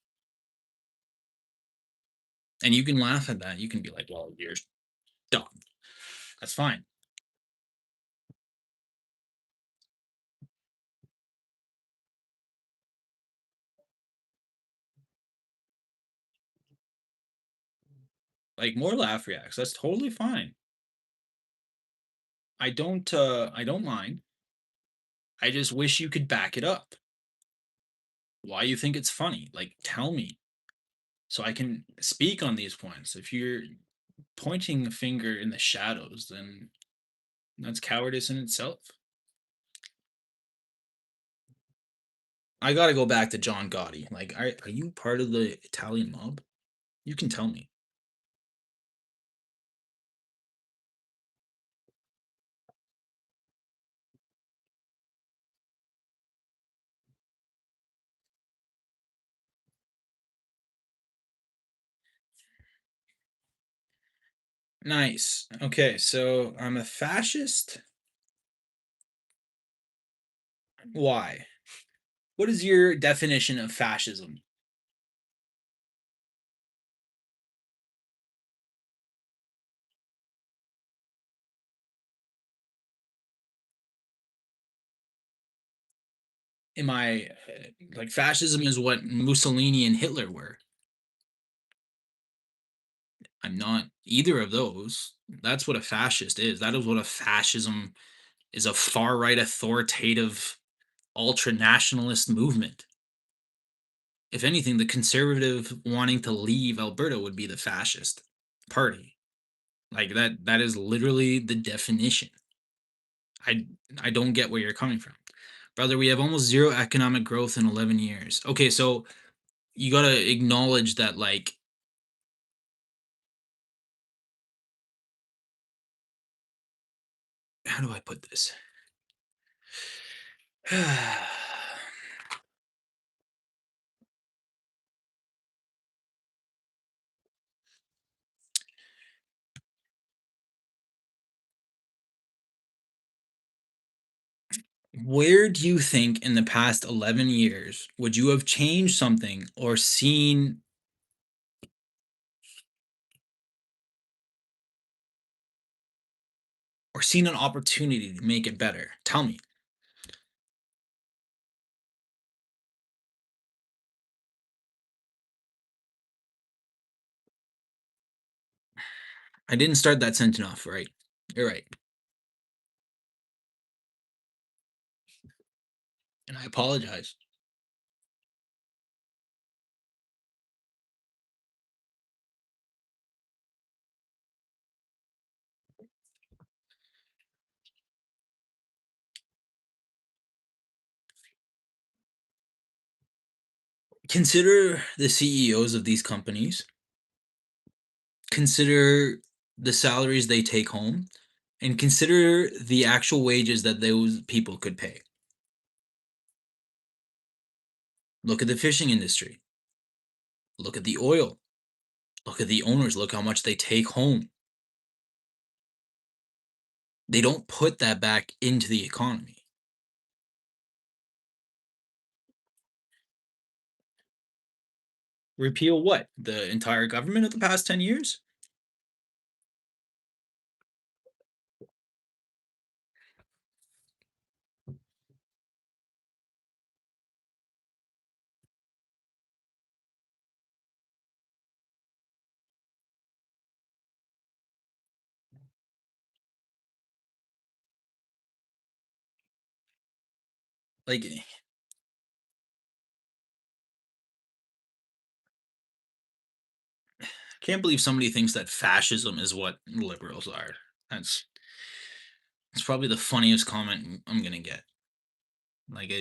[SPEAKER 1] And you can laugh at that. You can be like, "Well, you're dumb." That's fine. Like more laugh reacts. That's totally fine. I don't mind. I just wish you could back it up. Why you think it's funny? Like tell me so I can speak on these points. If you're pointing a finger in the shadows, then that's cowardice in itself. I got to go back to John Gotti. Like are you part of the Italian mob? You can tell me. Nice. Okay, so I'm a fascist. Why? What is your definition of fascism? Am I like fascism is what Mussolini and Hitler were? I'm not either of those. That's what a fascist is. That is what a fascism is, a far right authoritative ultra nationalist movement. If anything, the conservative wanting to leave Alberta would be the fascist party. Like that is literally the definition. I I don't get where you're coming from. Brother, we have almost zero economic growth in 11 years. Okay, so you got to acknowledge that like how do I put this? Where do you think in the past 11 years would you have changed something or seen an opportunity to make it better? Tell me. I didn't start that sentence off right. You're right. And I apologize. Consider the CEOs of these companies, consider the salaries they take home, and consider the actual wages that those people could pay. Look at the fishing industry. Look at the oil. Look at the owners. Look how much they take home. They don't put that back into the economy. Repeal what? The entire government of the past 10 years? Like, can't believe somebody thinks that fascism is what liberals are. That's it's probably the funniest comment I'm gonna get. Like,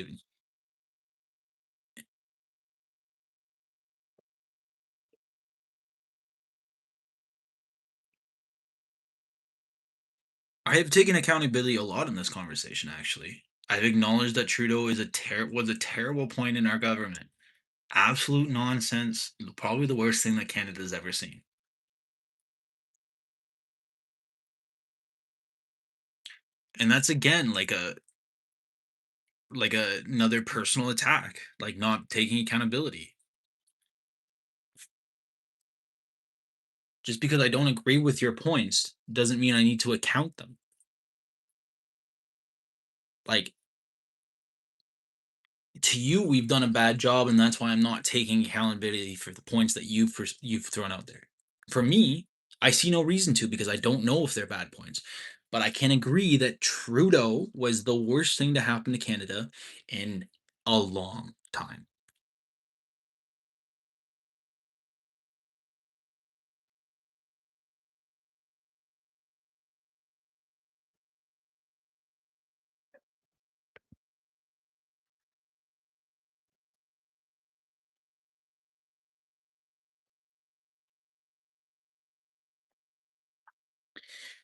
[SPEAKER 1] I have taken accountability a lot in this conversation. Actually, I've acknowledged that Trudeau is was a terrible point in our government. Absolute nonsense. Probably the worst thing that Canada's ever seen. And that's again another personal attack, like not taking accountability. Just because I don't agree with your points doesn't mean I need to account them. Like to you, we've done a bad job, and that's why I'm not taking accountability for the points that you've thrown out there. For me, I see no reason to because I don't know if they're bad points. But I can agree that Trudeau was the worst thing to happen to Canada in a long time.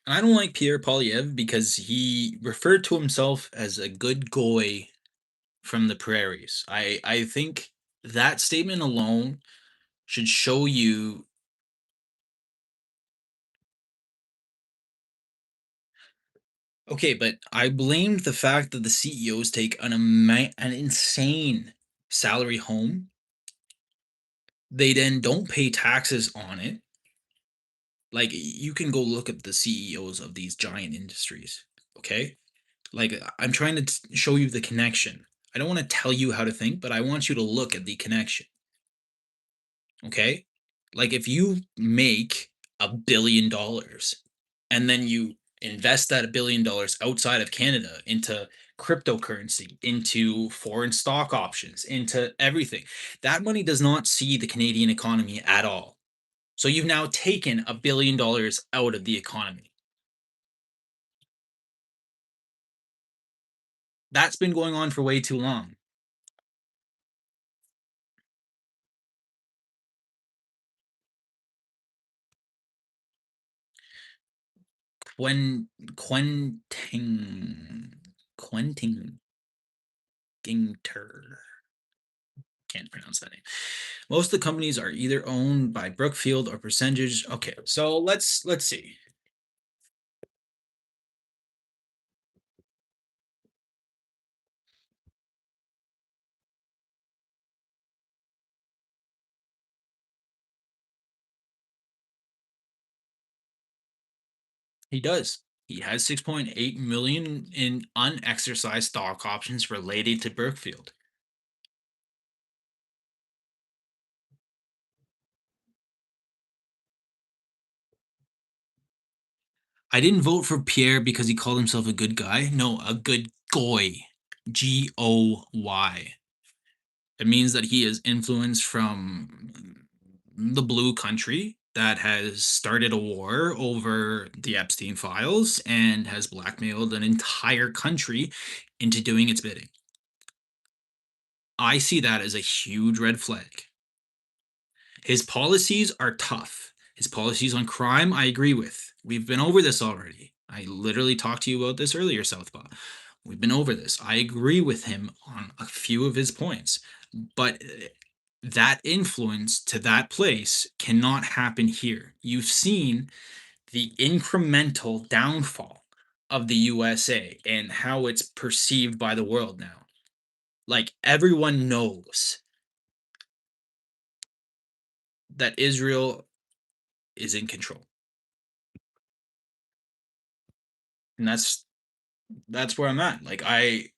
[SPEAKER 1] I don't like Pierre Poilievre because he referred to himself as a good goy from the prairies. I think that statement alone should show you. Okay, but I blamed the fact that the CEOs take an insane salary home. They then don't pay taxes on it. Like you can go look at the CEOs of these giant industries. Okay, like I'm trying to show you the connection. I don't want to tell you how to think, but I want you to look at the connection. Okay, like if you make $1 billion and then you invest that $1 billion outside of Canada into cryptocurrency, into foreign stock options, into everything, that money does not see the Canadian economy at all. So you've now taken $1 billion out of the economy. That's been going on for way too long. Quen Quenting Quenting Ginter. Can't pronounce that name. Most of the companies are either owned by Brookfield or percentage. Okay, so let's see. He does. He has 6.8 million in unexercised stock options related to Brookfield. I didn't vote for Pierre because he called himself a good guy. No, a good goy. Goy. It means that he is influenced from the blue country that has started a war over the Epstein files and has blackmailed an entire country into doing its bidding. I see that as a huge red flag. His policies are tough. His policies on crime, I agree with. We've been over this already. I literally talked to you about this earlier, Southpaw. We've been over this. I agree with him on a few of his points, but that influence to that place cannot happen here. You've seen the incremental downfall of the USA and how it's perceived by the world now. Like everyone knows that Israel is in control. And that's where I'm at. Like I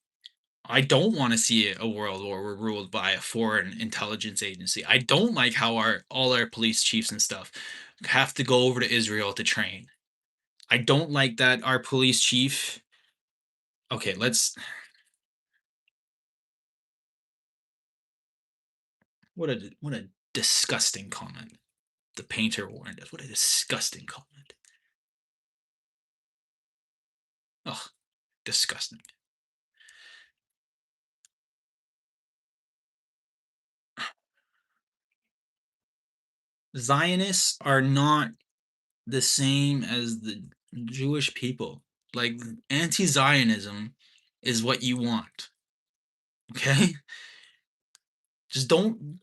[SPEAKER 1] don't want to see a world where we're ruled by a foreign intelligence agency. I don't like how our all our police chiefs and stuff have to go over to Israel to train. I don't like that our police chief. Okay, let's. What a disgusting comment. The painter warned us. What a disgusting comment. Ugh, disgusting. Zionists are not the same as the Jewish people. Like anti-Zionism is what you want. Okay? Just don't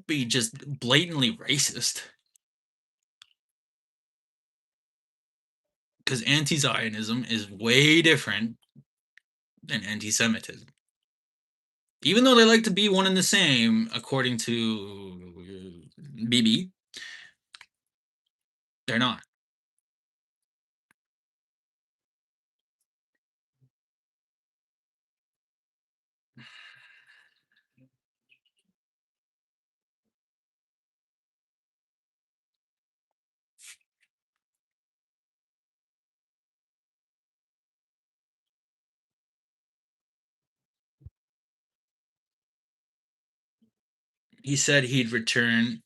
[SPEAKER 1] be just blatantly racist because anti-Zionism is way different than anti-Semitism. Even though they like to be one and the same, according to BB, they're not. He said he'd return.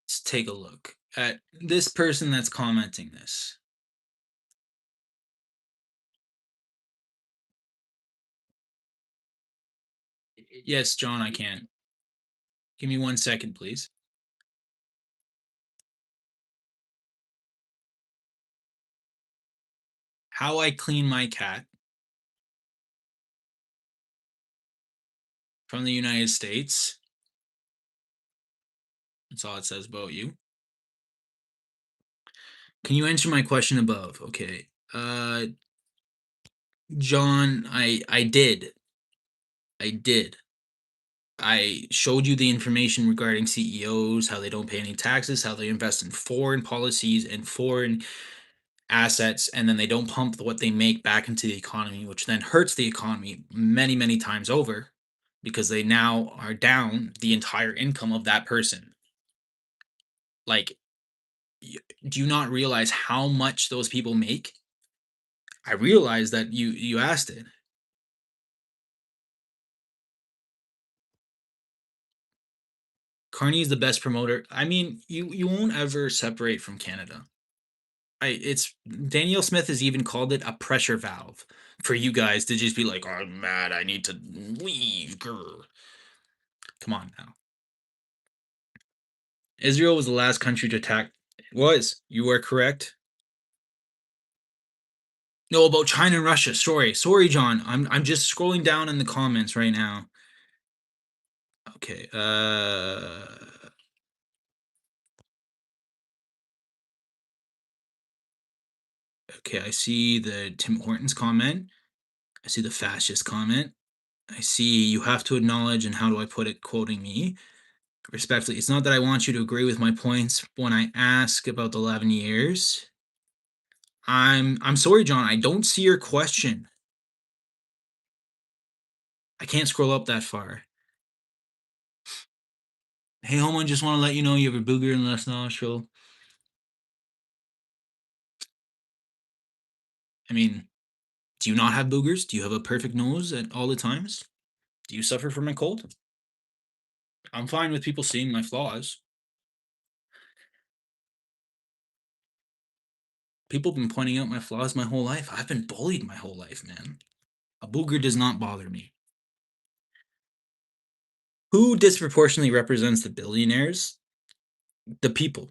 [SPEAKER 1] Let's take a look at this person that's commenting this. Yes, John, I can. Give me 1 second, please. How I clean my cat from the United States. That's all it says about you. Can you answer my question above? Okay. John, I did. I did. I showed you the information regarding CEOs, how they don't pay any taxes, how they invest in foreign policies and foreign assets, and then they don't pump what they make back into the economy, which then hurts the economy many, many times over because they now are down the entire income of that person. Like, do you not realize how much those people make? I realize that you asked it. Carney is the best promoter. I mean, you won't ever separate from Canada. It's Danielle Smith has even called it a pressure valve for you guys to just be like, "Oh, I'm mad. I need to leave." Grr. Come on now. Israel was the last country to attack. It was. You are correct. No, about China and Russia. Sorry, John. I'm just scrolling down in the comments right now. Okay. Okay. I see the Tim Hortons comment. I see the fascist comment. I see you have to acknowledge, and how do I put it, quoting me respectfully, it's not that I want you to agree with my points when I ask about the 11 years. I'm sorry, John. I don't see your question. I can't scroll up that far. Hey, Homo, just want to let you know you have a booger in the left nostril. I mean, do you not have boogers? Do you have a perfect nose at all the times? Do you suffer from a cold? I'm fine with people seeing my flaws. People have been pointing out my flaws my whole life. I've been bullied my whole life, man. A booger does not bother me. Who disproportionately represents the billionaires? The people.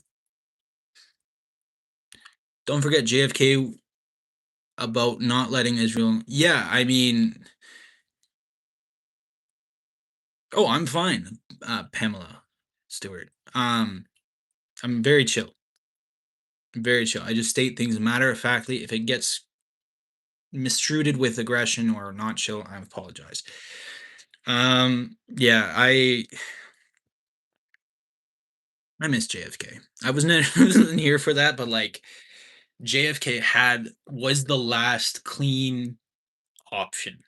[SPEAKER 1] Don't forget JFK about not letting Israel. Yeah, I mean, oh, I'm fine, Pamela Stewart. I'm very chill. Very chill. I just state things matter of factly. If it gets mistreated with aggression or not chill, I apologize. Yeah, I miss JFK. I wasn't I wasn't here for that, but like JFK was the last clean option.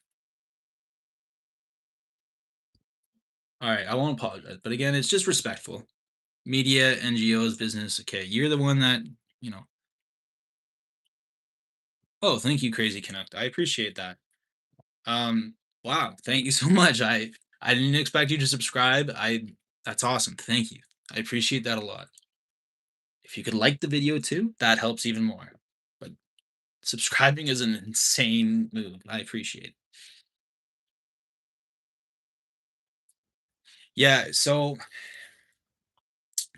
[SPEAKER 1] All right, I won't apologize, but again, it's just respectful. Media, NGOs, business. Okay, you're the one that you know. Oh, thank you, Crazy Connect. I appreciate that. Wow, thank you so much. I didn't expect you to subscribe. That's awesome. Thank you. I appreciate that a lot. If you could like the video too, that helps even more. But subscribing is an insane move. I appreciate it. Yeah, so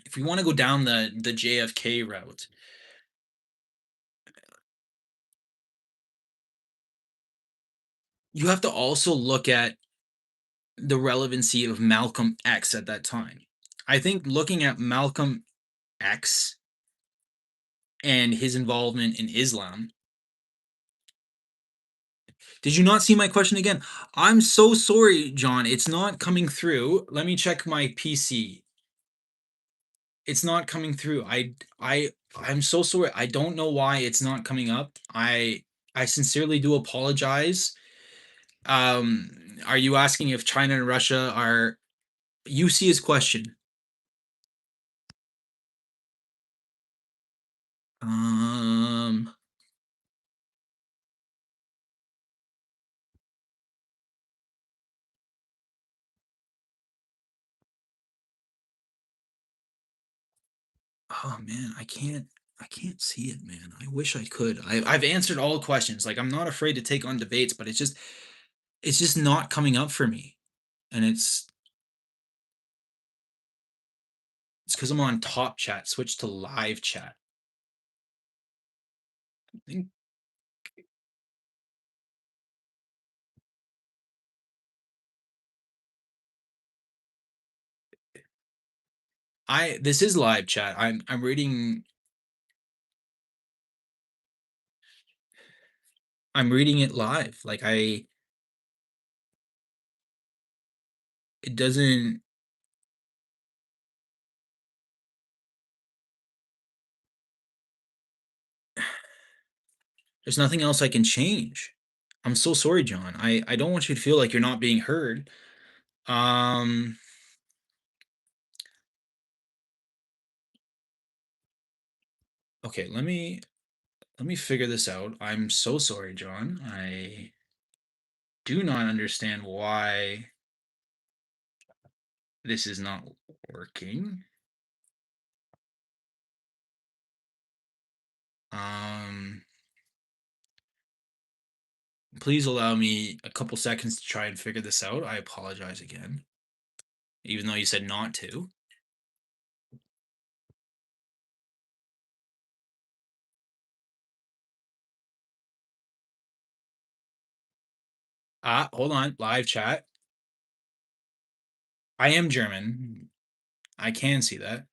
[SPEAKER 1] if we want to go down the JFK route, you have to also look at the relevancy of Malcolm X at that time. I think looking at Malcolm X and his involvement in Islam. Did you not see my question again? I'm so sorry, John. It's not coming through. Let me check my PC. It's not coming through. I'm so sorry. I don't know why it's not coming up. I sincerely do apologize. Are you asking if China and Russia are? You see his question. Um, Oh man, I can't see it, man. I wish I could. I've answered all questions. Like I'm not afraid to take on debates, but it's just not coming up for me. And it's because I'm on top chat. Switch to live chat. I think I this is live chat. I'm reading it live. Like it doesn't there's nothing else I can change. I'm so sorry, John. I don't want you to feel like you're not being heard. Um okay, let me figure this out. I'm so sorry, John. I do not understand why this is not working. Um Please allow me a couple seconds to try and figure this out. I apologize again, even though you said not to. Hold on, live chat. I am German. I can see that.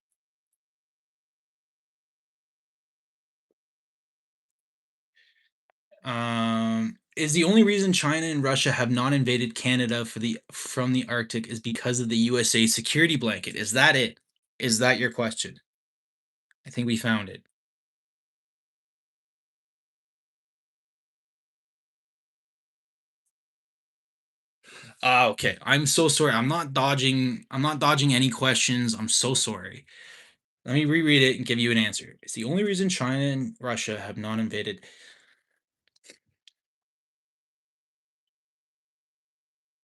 [SPEAKER 1] Is the only reason China and Russia have not invaded Canada from the Arctic is because of the USA security blanket? Is that it? Is that your question? I think we found it. Okay. I'm so sorry. I'm not dodging any questions. I'm so sorry. Let me reread it and give you an answer. It's the only reason China and Russia have not invaded.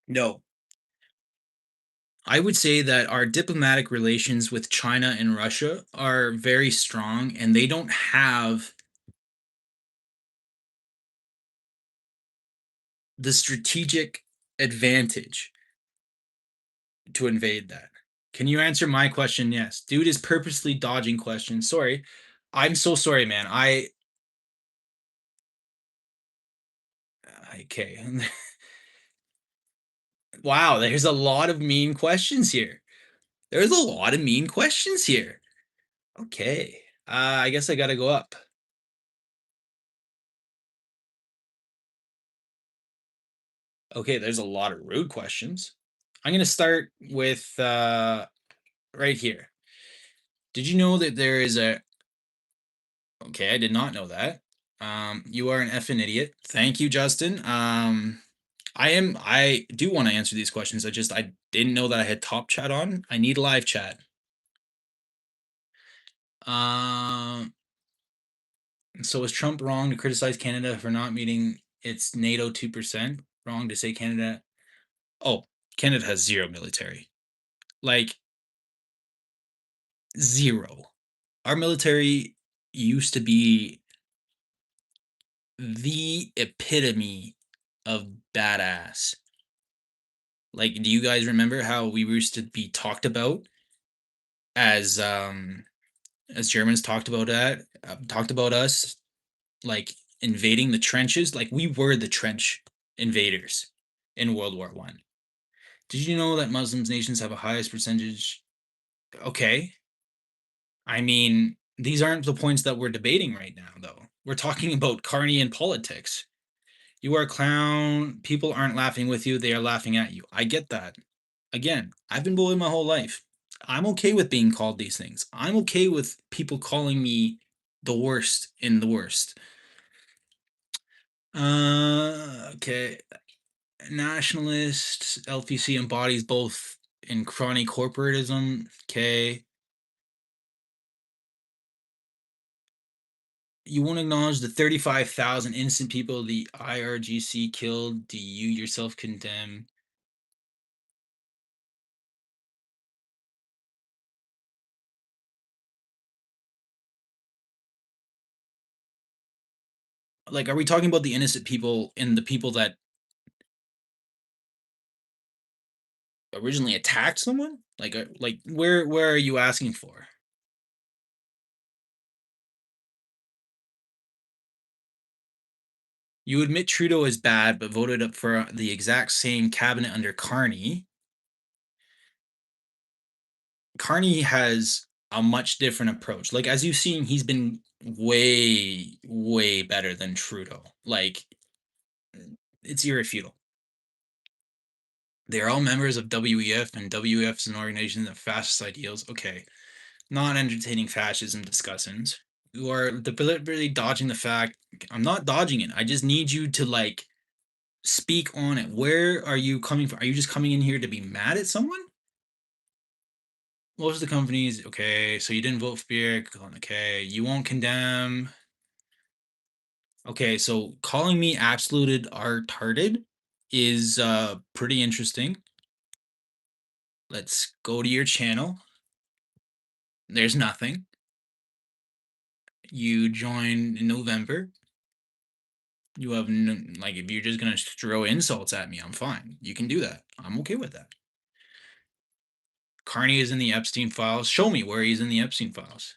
[SPEAKER 1] No. I would say that our diplomatic relations with China and Russia are very strong, and they don't have the strategic advantage to invade that. Can you answer my question? Yes. Dude is purposely dodging questions. Sorry. I'm so sorry, man. Okay. Wow, there's a lot of mean questions here. There's a lot of mean questions here. Okay. I guess I gotta go up. Okay, there's a lot of rude questions. I'm gonna start with right here. Did you know that there is a okay, I did not know that. You are an effing idiot. Thank you, Justin. I do want to answer these questions. I didn't know that I had top chat on. I need live chat. Um so is Trump wrong to criticize Canada for not meeting its NATO 2%? Wrong to say Canada. Oh, Canada has zero military. Like zero. Our military used to be the epitome of badass. Like, do you guys remember how we used to be talked about as Germans talked about us like invading the trenches? Like we were the trench invaders in World War I. Did you know that Muslims nations have a highest percentage? Okay. I mean, these aren't the points that we're debating right now, though. We're talking about Carney and politics. You are a clown. People aren't laughing with you, they are laughing at you. I get that. Again, I've been bullied my whole life. I'm okay with being called these things. I'm okay with people calling me the worst in the worst. Okay. Nationalist LPC embodies both in crony corporatism. Okay. You won't acknowledge the 35,000 innocent people the IRGC killed. Do you yourself condemn? Like, are we talking about the innocent people and the people that originally attacked someone? Like where are you asking for? You admit Trudeau is bad, but voted up for the exact same cabinet under Carney. Carney has a much different approach. Like, as you've seen, he's been way, way better than Trudeau. Like, it's irrefutable. They're all members of WEF, and WEF is an organization of fascist ideals. Okay, not entertaining fascism discussions. You are deliberately dodging the fact. I'm not dodging it. I just need you to like speak on it. Where are you coming from? Are you just coming in here to be mad at someone? Most of the companies, okay, so you didn't vote for beer. Okay, you won't condemn. Okay, so calling me absoluted retarded is pretty interesting. Let's go to your channel. There's nothing. You joined in November. You have no, like, if you're just gonna throw insults at me, I'm fine. You can do that. I'm okay with that. Carney is in the Epstein files. Show me where he's in the Epstein files.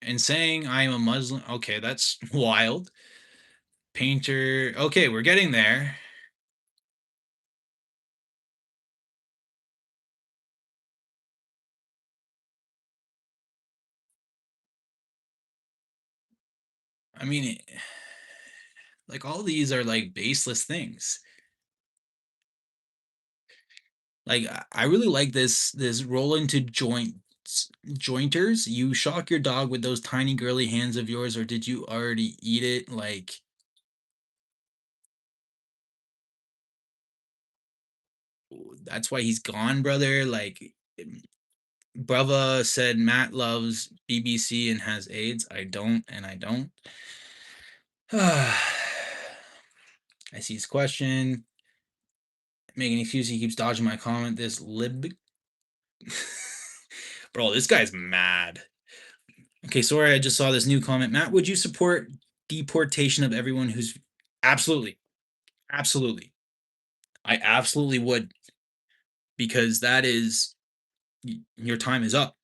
[SPEAKER 1] And saying I am a Muslim, okay, that's wild. Painter, okay, we're getting there. I mean, like, all these are like baseless things. Like, I really like this roll into jointers. You shock your dog with those tiny girly hands of yours, or did you already eat it? Like, that's why he's gone, brother. Like, Brava said Matt loves BBC and has AIDS. I don't, and I don't. I see his question. Making an excuse, he keeps dodging my comment. This lib. Bro, this guy's mad. Okay, sorry, I just saw this new comment. Matt, would you support deportation of everyone who's absolutely, absolutely. I absolutely would, because that is your time is up.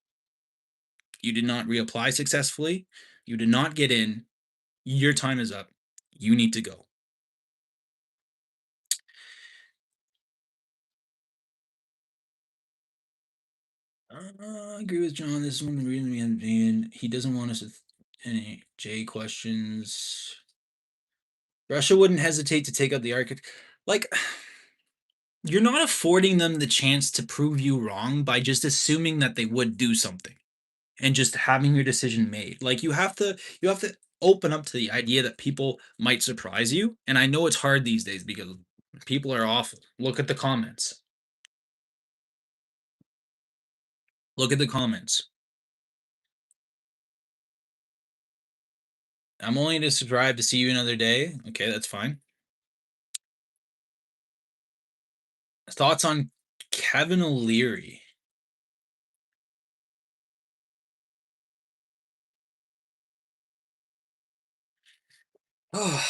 [SPEAKER 1] You did not reapply successfully. You did not get in. Your time is up. You need to go. I agree with John. This is one of the reasons we haven't been. He doesn't want us to any J questions. Russia wouldn't hesitate to take out the Arctic. Like, you're not affording them the chance to prove you wrong by just assuming that they would do something and just having your decision made. Like, you have to open up to the idea that people might surprise you. And I know it's hard these days because people are awful. Look at the comments. Look at the comments. I'm only to subscribe to see you another day. Okay, that's fine. Thoughts on Kevin O'Leary? Oh,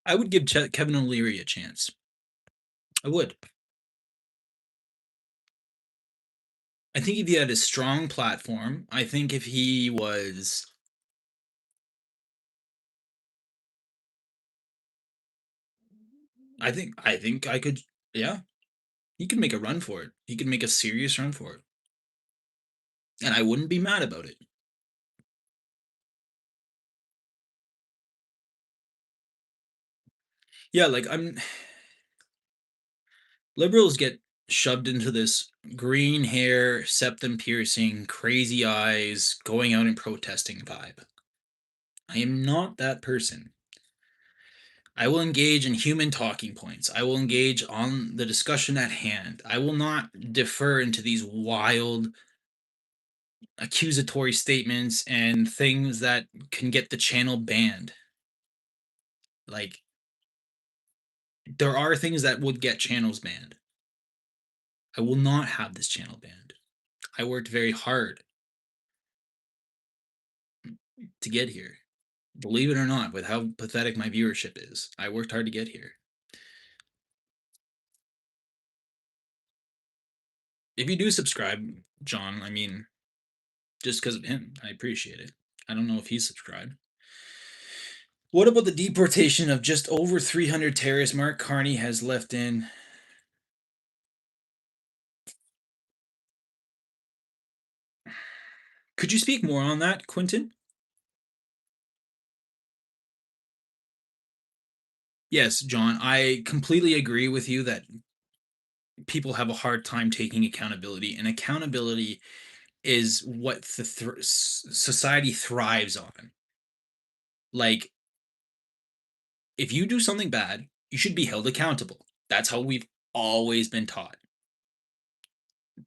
[SPEAKER 1] I would give Kevin O'Leary a chance. I would. I think if he had a strong platform, I think if he was, I think I could, yeah, he could make a run for it. He could make a serious run for it, and I wouldn't be mad about it. Yeah, like, liberals get shoved into this green hair, septum piercing, crazy eyes, going out and protesting vibe. I am not that person. I will engage in human talking points. I will engage on the discussion at hand. I will not defer into these wild accusatory statements and things that can get the channel banned. Like, there are things that would get channels banned. I will not have this channel banned. I worked very hard. to get here. Believe it or not, with how pathetic my viewership is, I worked hard to get here. If you do subscribe, John, I mean, just because of him, I appreciate it. I don't know if he's subscribed. What about the deportation of just over 300 terrorists Mark Carney has left in? Could you speak more on that, Quentin? Yes, John, I completely agree with you that people have a hard time taking accountability, and accountability is what society thrives on. Like, if you do something bad, you should be held accountable. That's how we've always been taught.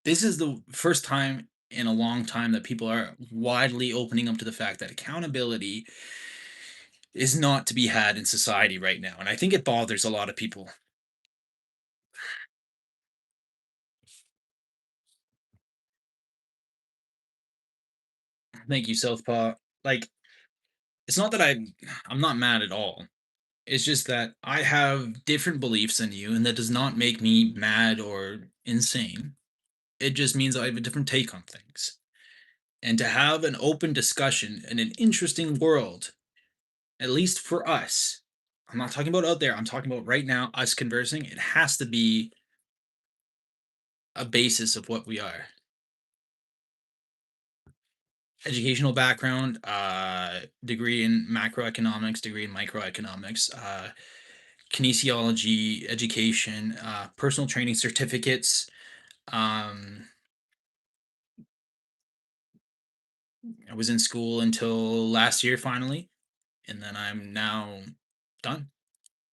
[SPEAKER 1] This is the first time in a long time that people are widely opening up to the fact that accountability is not to be had in society right now. And I think it bothers a lot of people. Thank you, Southpaw. Like, it's not that I'm not mad at all. It's just that I have different beliefs than you, and that does not make me mad or insane. It just means I have a different take on things. And to have an open discussion in an interesting world, at least for us, I'm not talking about out there, I'm talking about right now, us conversing, it has to be a basis of what we are. Educational background, degree in macroeconomics, degree in microeconomics, kinesiology, education, personal training certificates. Um, I was in school until last year finally, and then I'm now done.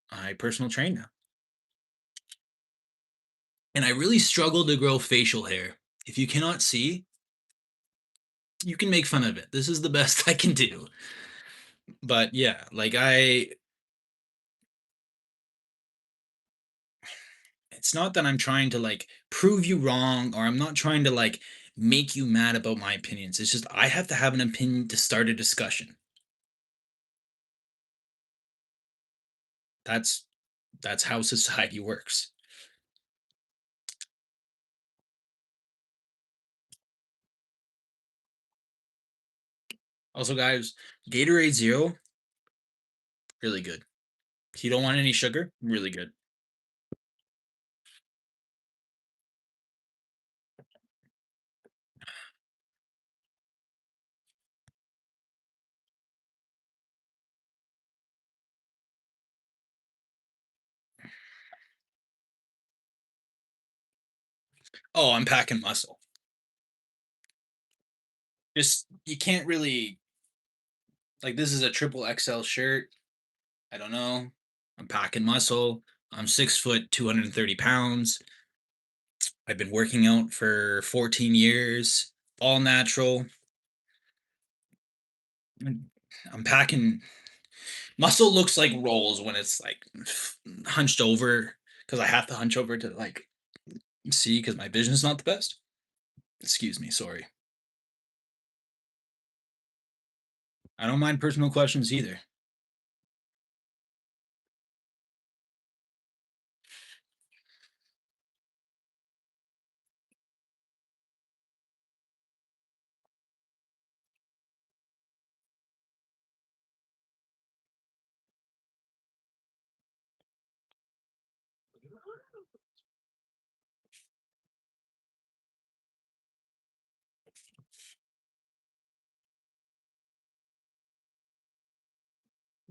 [SPEAKER 1] I personal train now. And I really struggle to grow facial hair. If you cannot see, you can make fun of it. This is the best I can do. But yeah, like it's not that I'm trying to like prove you wrong or I'm not trying to like make you mad about my opinions. It's just I have to have an opinion to start a discussion. That's that's how society works. Also, guys, Gatorade Zero, really good. If you don't want any sugar, really good. Oh, I'm packing muscle. Just you can't really like this is a triple XL shirt. I don't know. I'm packing muscle. I'm 6 foot, 230 pounds. I've been working out for 14 years, all natural. I'm packing muscle looks like rolls when it's like hunched over because I have to hunch over to like see because my vision's not the best. Excuse me, sorry. I don't mind personal questions either.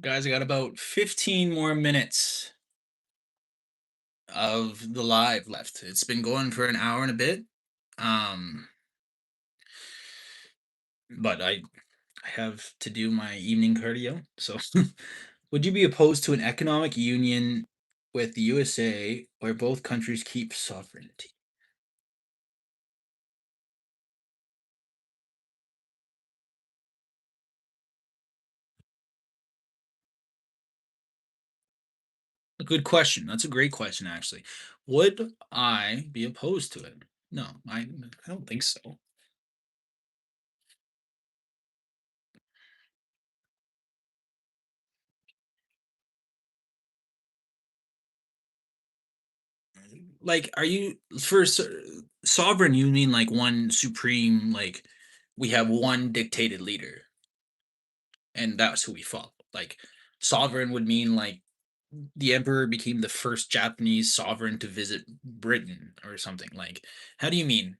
[SPEAKER 1] Guys, I got about 15 more minutes of the live left. It's been going for an hour and a bit. Um, but I have to do my evening cardio. So, would you be opposed to an economic union with the USA where both countries keep sovereignty? A good question. That's a great question, actually. Would I be opposed to it? No, I don't think so. Like, are you for sovereign? You mean like one supreme? Like, we have one dictated leader, and that's who we follow. Like, sovereign would mean like the emperor became the first Japanese sovereign to visit Britain or something. Like, how do you mean?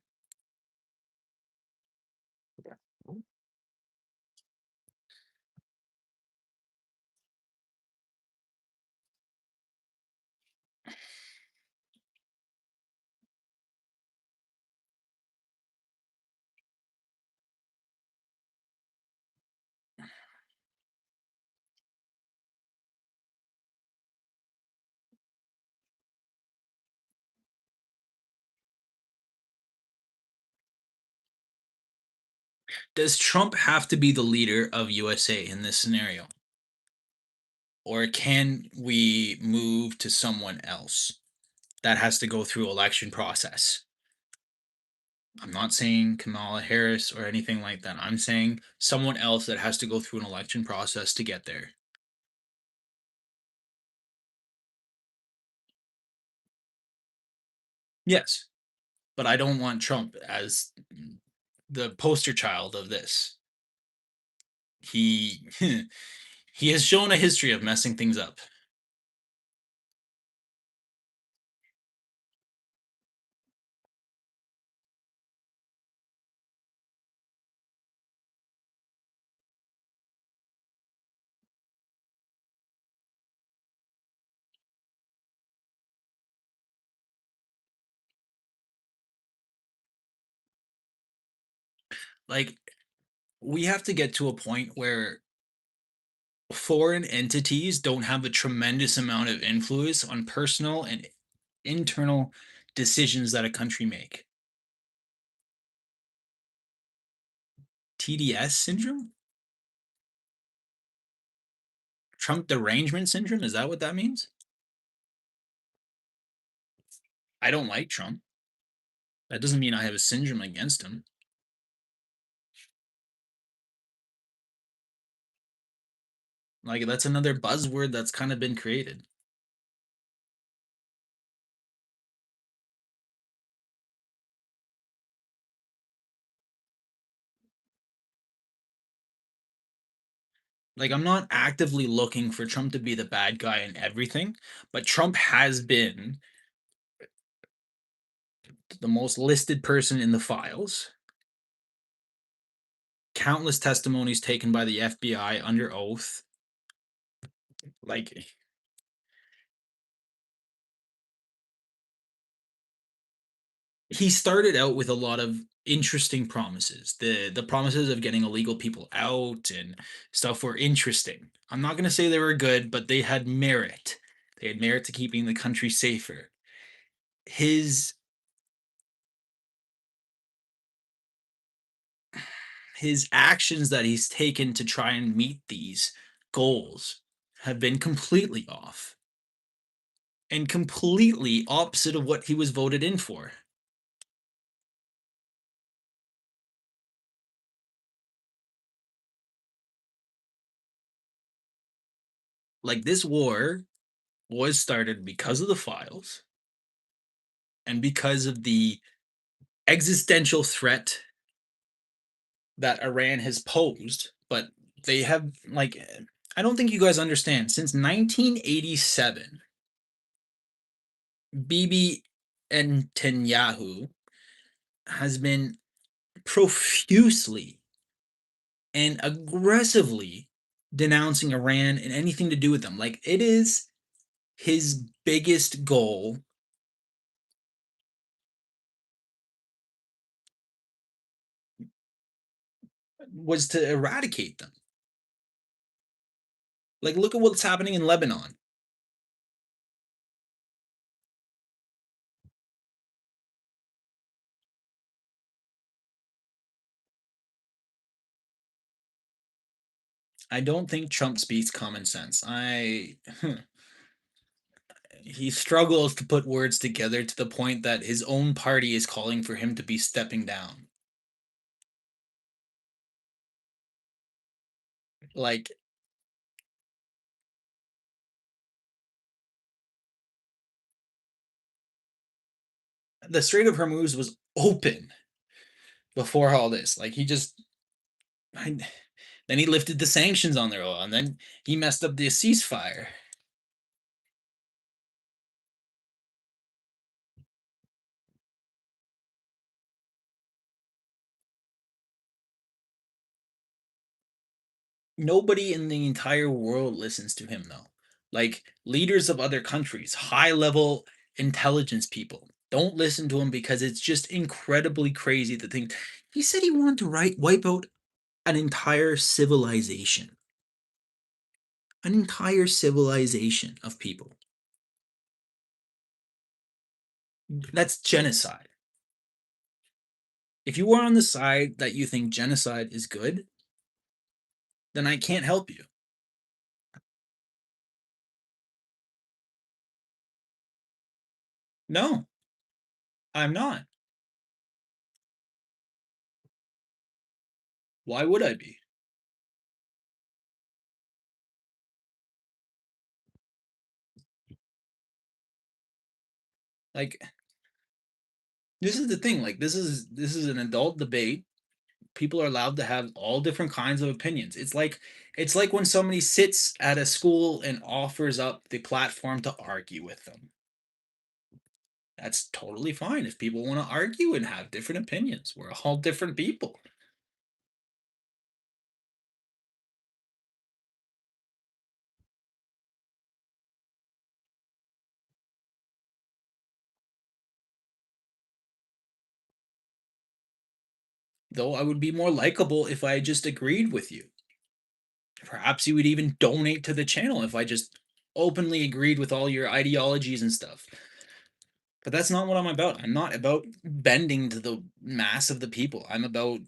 [SPEAKER 1] Does Trump have to be the leader of USA in this scenario? Or can we move to someone else that has to go through election process? I'm not saying Kamala Harris or anything like that. I'm saying someone else that has to go through an election process to get there. Yes, but I don't want Trump as the poster child of this. He he has shown a history of messing things up. Like, we have to get to a point where foreign entities don't have a tremendous amount of influence on personal and internal decisions that a country make. TDS syndrome? Trump derangement syndrome? Is that what that means? I don't like Trump. That doesn't mean I have a syndrome against him. Like, that's another buzzword that's kind of been created. Like, I'm not actively looking for Trump to be the bad guy in everything, but Trump has been the most listed person in the files, countless testimonies taken by the FBI under oath. Like, he started out with a lot of interesting promises. The promises of getting illegal people out and stuff were interesting. I'm not going to say they were good, but they had merit. They had merit to keeping the country safer. His his actions that he's taken to try and meet these goals have been completely off and completely opposite of what he was voted in for. Like, this war was started because of the files and because of the existential threat that Iran has posed, but they have, like, I don't think you guys understand. Since 1987, Bibi Netanyahu has been profusely and aggressively denouncing Iran and anything to do with them. Like, it is his biggest goal was to eradicate them. Like, look at what's happening in Lebanon. I don't think Trump speaks common sense. He struggles to put words together to the point that his own party is calling for him to be stepping down. Like, the Strait of Hormuz was open before all this. Like he just I, then he lifted the sanctions on their oil, and then he messed up the ceasefire. Nobody in the entire world listens to him though. Like leaders of other countries, high level intelligence people don't listen to him because it's just incredibly crazy to think he said he wanted to wipe out an entire civilization. An entire civilization of people. That's genocide. If you are on the side that you think genocide is good, then I can't help you. No, I'm not. Why would I be? Like this is the thing, like this is an adult debate. People are allowed to have all different kinds of opinions. It's like when somebody sits at a school and offers up the platform to argue with them. That's totally fine if people want to argue and have different opinions. We're all different people. Though I would be more likable if I just agreed with you. Perhaps you would even donate to the channel if I just openly agreed with all your ideologies and stuff. But that's not what I'm about. I'm not about bending to the mass of the people. I'm about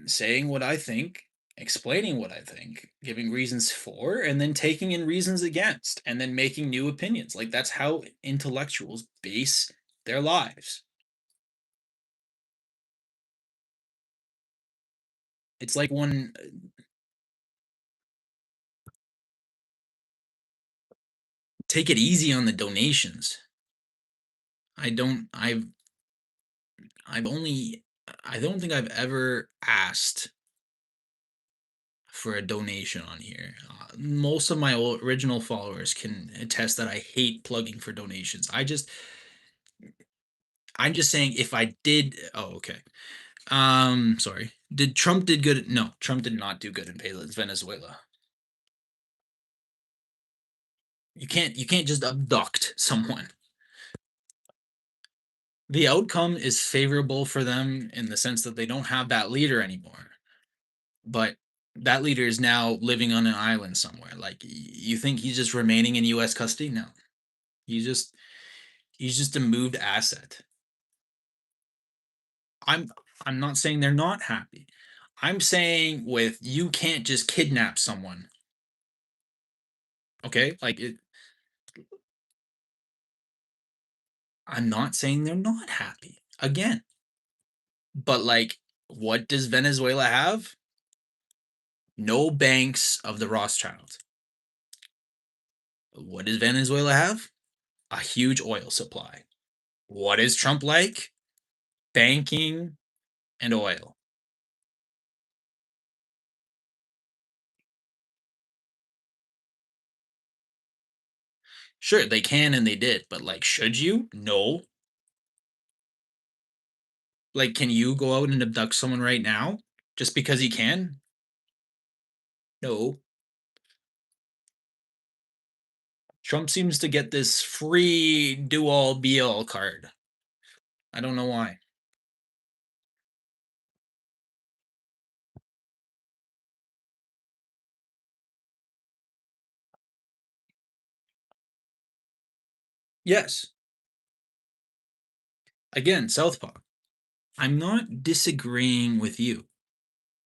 [SPEAKER 1] saying what I think, explaining what I think, giving reasons for, and then taking in reasons against, and then making new opinions. Like that's how intellectuals base their lives. It's like when take it easy on the donations. I don't I've only I don't think I've ever asked for a donation on here. Most of my original followers can attest that I hate plugging for donations. I'm just saying if I did. Oh, okay. Sorry. Did Trump did good? No, Trump did not do good in Venezuela. You can't just abduct someone. The outcome is favorable for them in the sense that they don't have that leader anymore. But that leader is now living on an island somewhere. Like you think he's just remaining in US custody? No. He's just he's just a moved asset. I'm I'm not saying they're not happy. I'm saying with you can't just kidnap someone. Okay? I'm not saying they're not happy. Again, but like what does Venezuela have? No banks of the Rothschilds. What does Venezuela have? A huge oil supply. What is Trump like? Banking and oil. Sure, they can and they did, but like, should you? No. Like, can you go out and abduct someone right now just because you can? No. Trump seems to get this free do all be all card. I don't know why. Yes. Again, Southpaw. I'm not disagreeing with you.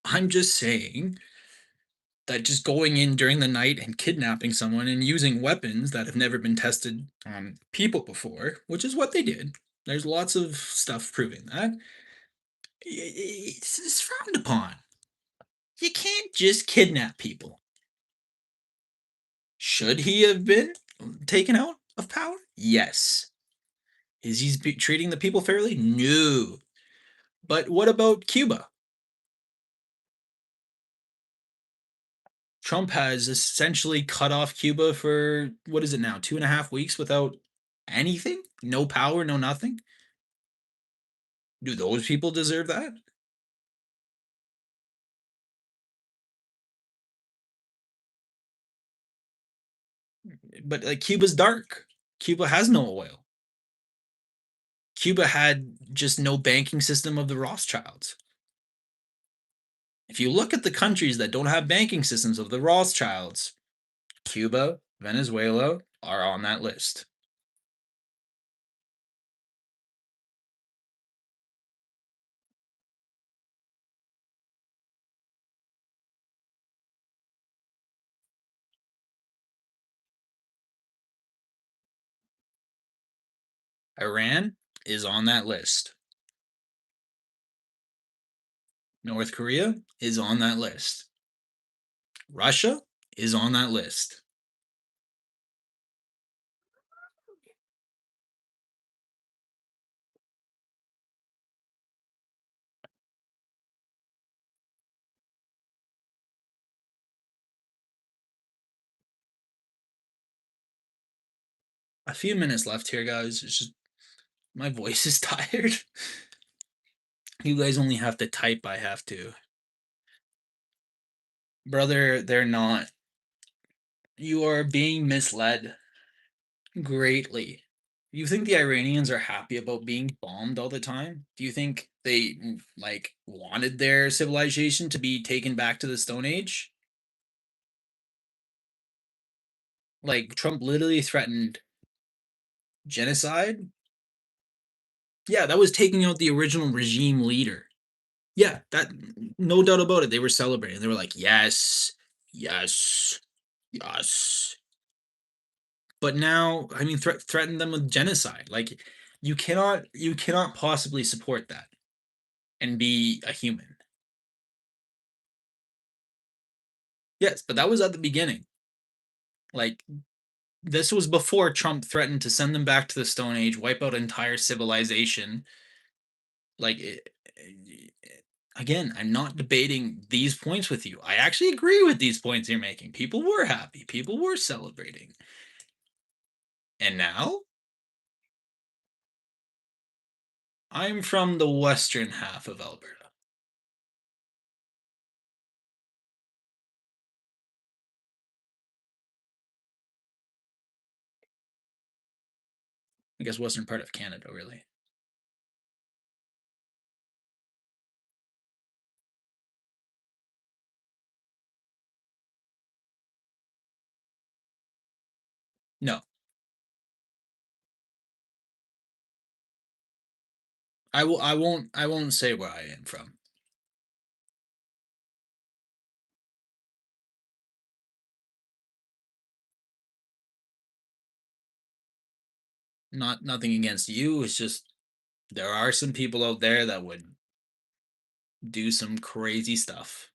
[SPEAKER 1] I'm just saying that just going in during the night and kidnapping someone and using weapons that have never been tested on people before, which is what they did. There's lots of stuff proving that. It's frowned upon. You can't just kidnap people. Should he have been taken out of power? Yes. Is he treating the people fairly? No. But what about Cuba? Trump has essentially cut off Cuba for what is it now, 2.5 weeks without anything? No power, no nothing? Do those people deserve that? But like Cuba's dark. Cuba has no oil. Cuba had just no banking system of the Rothschilds. If you look at the countries that don't have banking systems of the Rothschilds, Cuba, Venezuela are on that list. Iran is on that list. North Korea is on that list. Russia is on that list. A few minutes left here, guys. It's just my voice is tired. You guys only have to type, I have to. Brother, they're not. You are being misled greatly. You think the Iranians are happy about being bombed all the time? Do you think they like wanted their civilization to be taken back to the Stone Age? Like Trump literally threatened genocide. Yeah, that was taking out the original regime leader. Yeah, that no doubt about it. They were celebrating. They were like, "Yes, yes, yes." But now, I mean, threaten them with genocide. Like, you cannot possibly support that and be a human. Yes, but that was at the beginning. Like, this was before Trump threatened to send them back to the Stone Age, wipe out entire civilization. Like, again, I'm not debating these points with you. I actually agree with these points you're making. People were happy. People were celebrating. And now I'm from the western half of Alberta. I guess western part of Canada, really. No, I will. I won't. I won't say where I am from. Not nothing against you. It's just there are some people out there that would do some crazy stuff.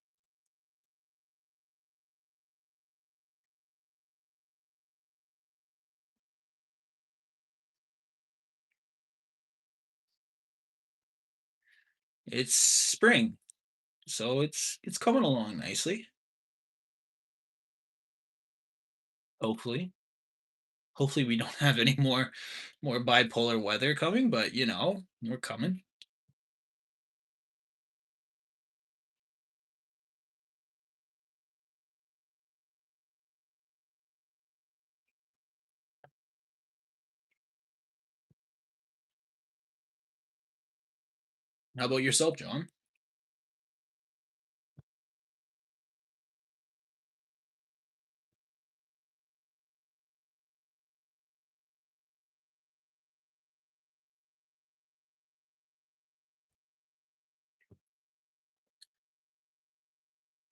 [SPEAKER 1] It's spring, so it's coming along nicely. Hopefully, hopefully we don't have any more bipolar weather coming, but we're coming. How about yourself, John?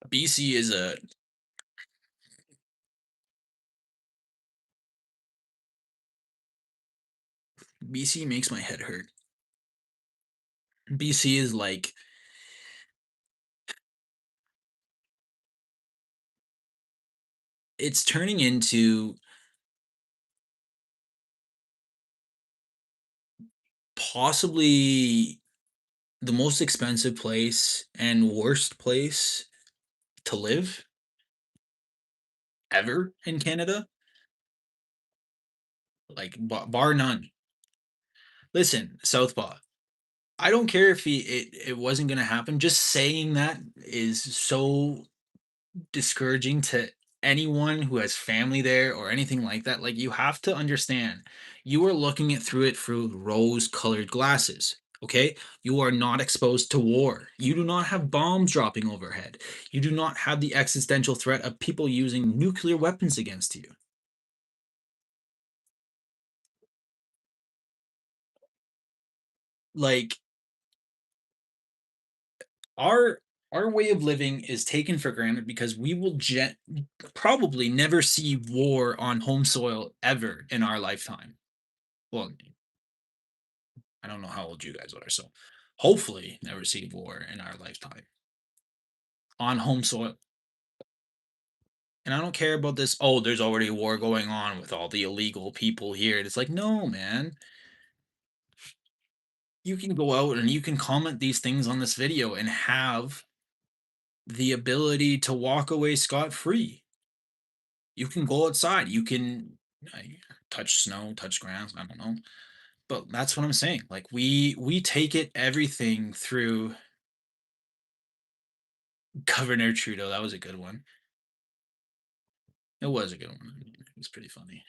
[SPEAKER 1] BC is a BC makes my head hurt. BC is like it's turning into possibly the most expensive place and worst place to live ever in Canada, like bar none. Listen, Southpaw. I don't care if it wasn't gonna happen. Just saying that is so discouraging to anyone who has family there or anything like that. Like, you have to understand, you are looking at through it through rose-colored glasses. Okay, you are not exposed to war. You do not have bombs dropping overhead. You do not have the existential threat of people using nuclear weapons against you. Like, our our way of living is taken for granted because we will probably never see war on home soil ever in our lifetime. Well, I don't know how old you guys are, so hopefully never see war in our lifetime on home soil. And I don't care about this. Oh, there's already a war going on with all the illegal people here. It's like, no, man. You can go out and you can comment these things on this video and have the ability to walk away scot free. You can go outside. You can uh, touch snow, touch grass. I don't know, but that's what I'm saying. Like, we take it everything through Governor Trudeau. That was a good one. It was a good one. It was pretty funny.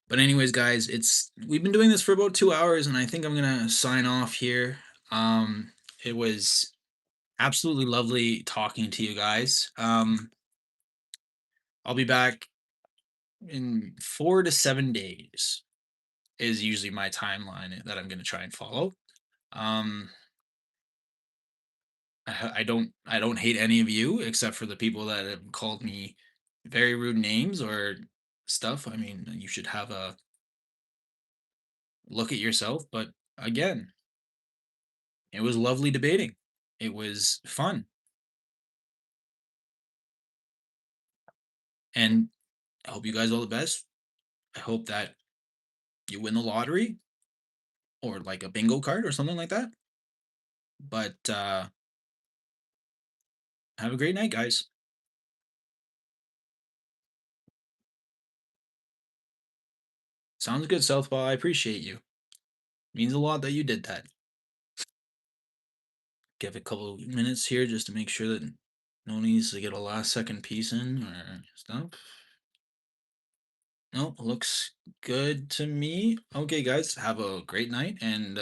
[SPEAKER 1] But anyways, guys, it's we've been doing this for about 2 hours, and I think I'm gonna sign off here. It was absolutely lovely talking to you guys. I'll be back in 4 to 7 days is usually my timeline that I'm gonna try and follow. Um, I don't hate any of you except for the people that have called me very rude names or stuff. I mean, you should have a look at yourself. But again, it was lovely debating. It was fun. And I hope you guys all the best. I hope that you win the lottery or like a bingo card or something like that. But have a great night, guys. Sounds good, Southpaw. I appreciate you. Means a lot that you did that. Give a couple of minutes here just to make sure that no one needs to get a last second piece in or stuff. No, looks good to me. Okay, guys, have a great night and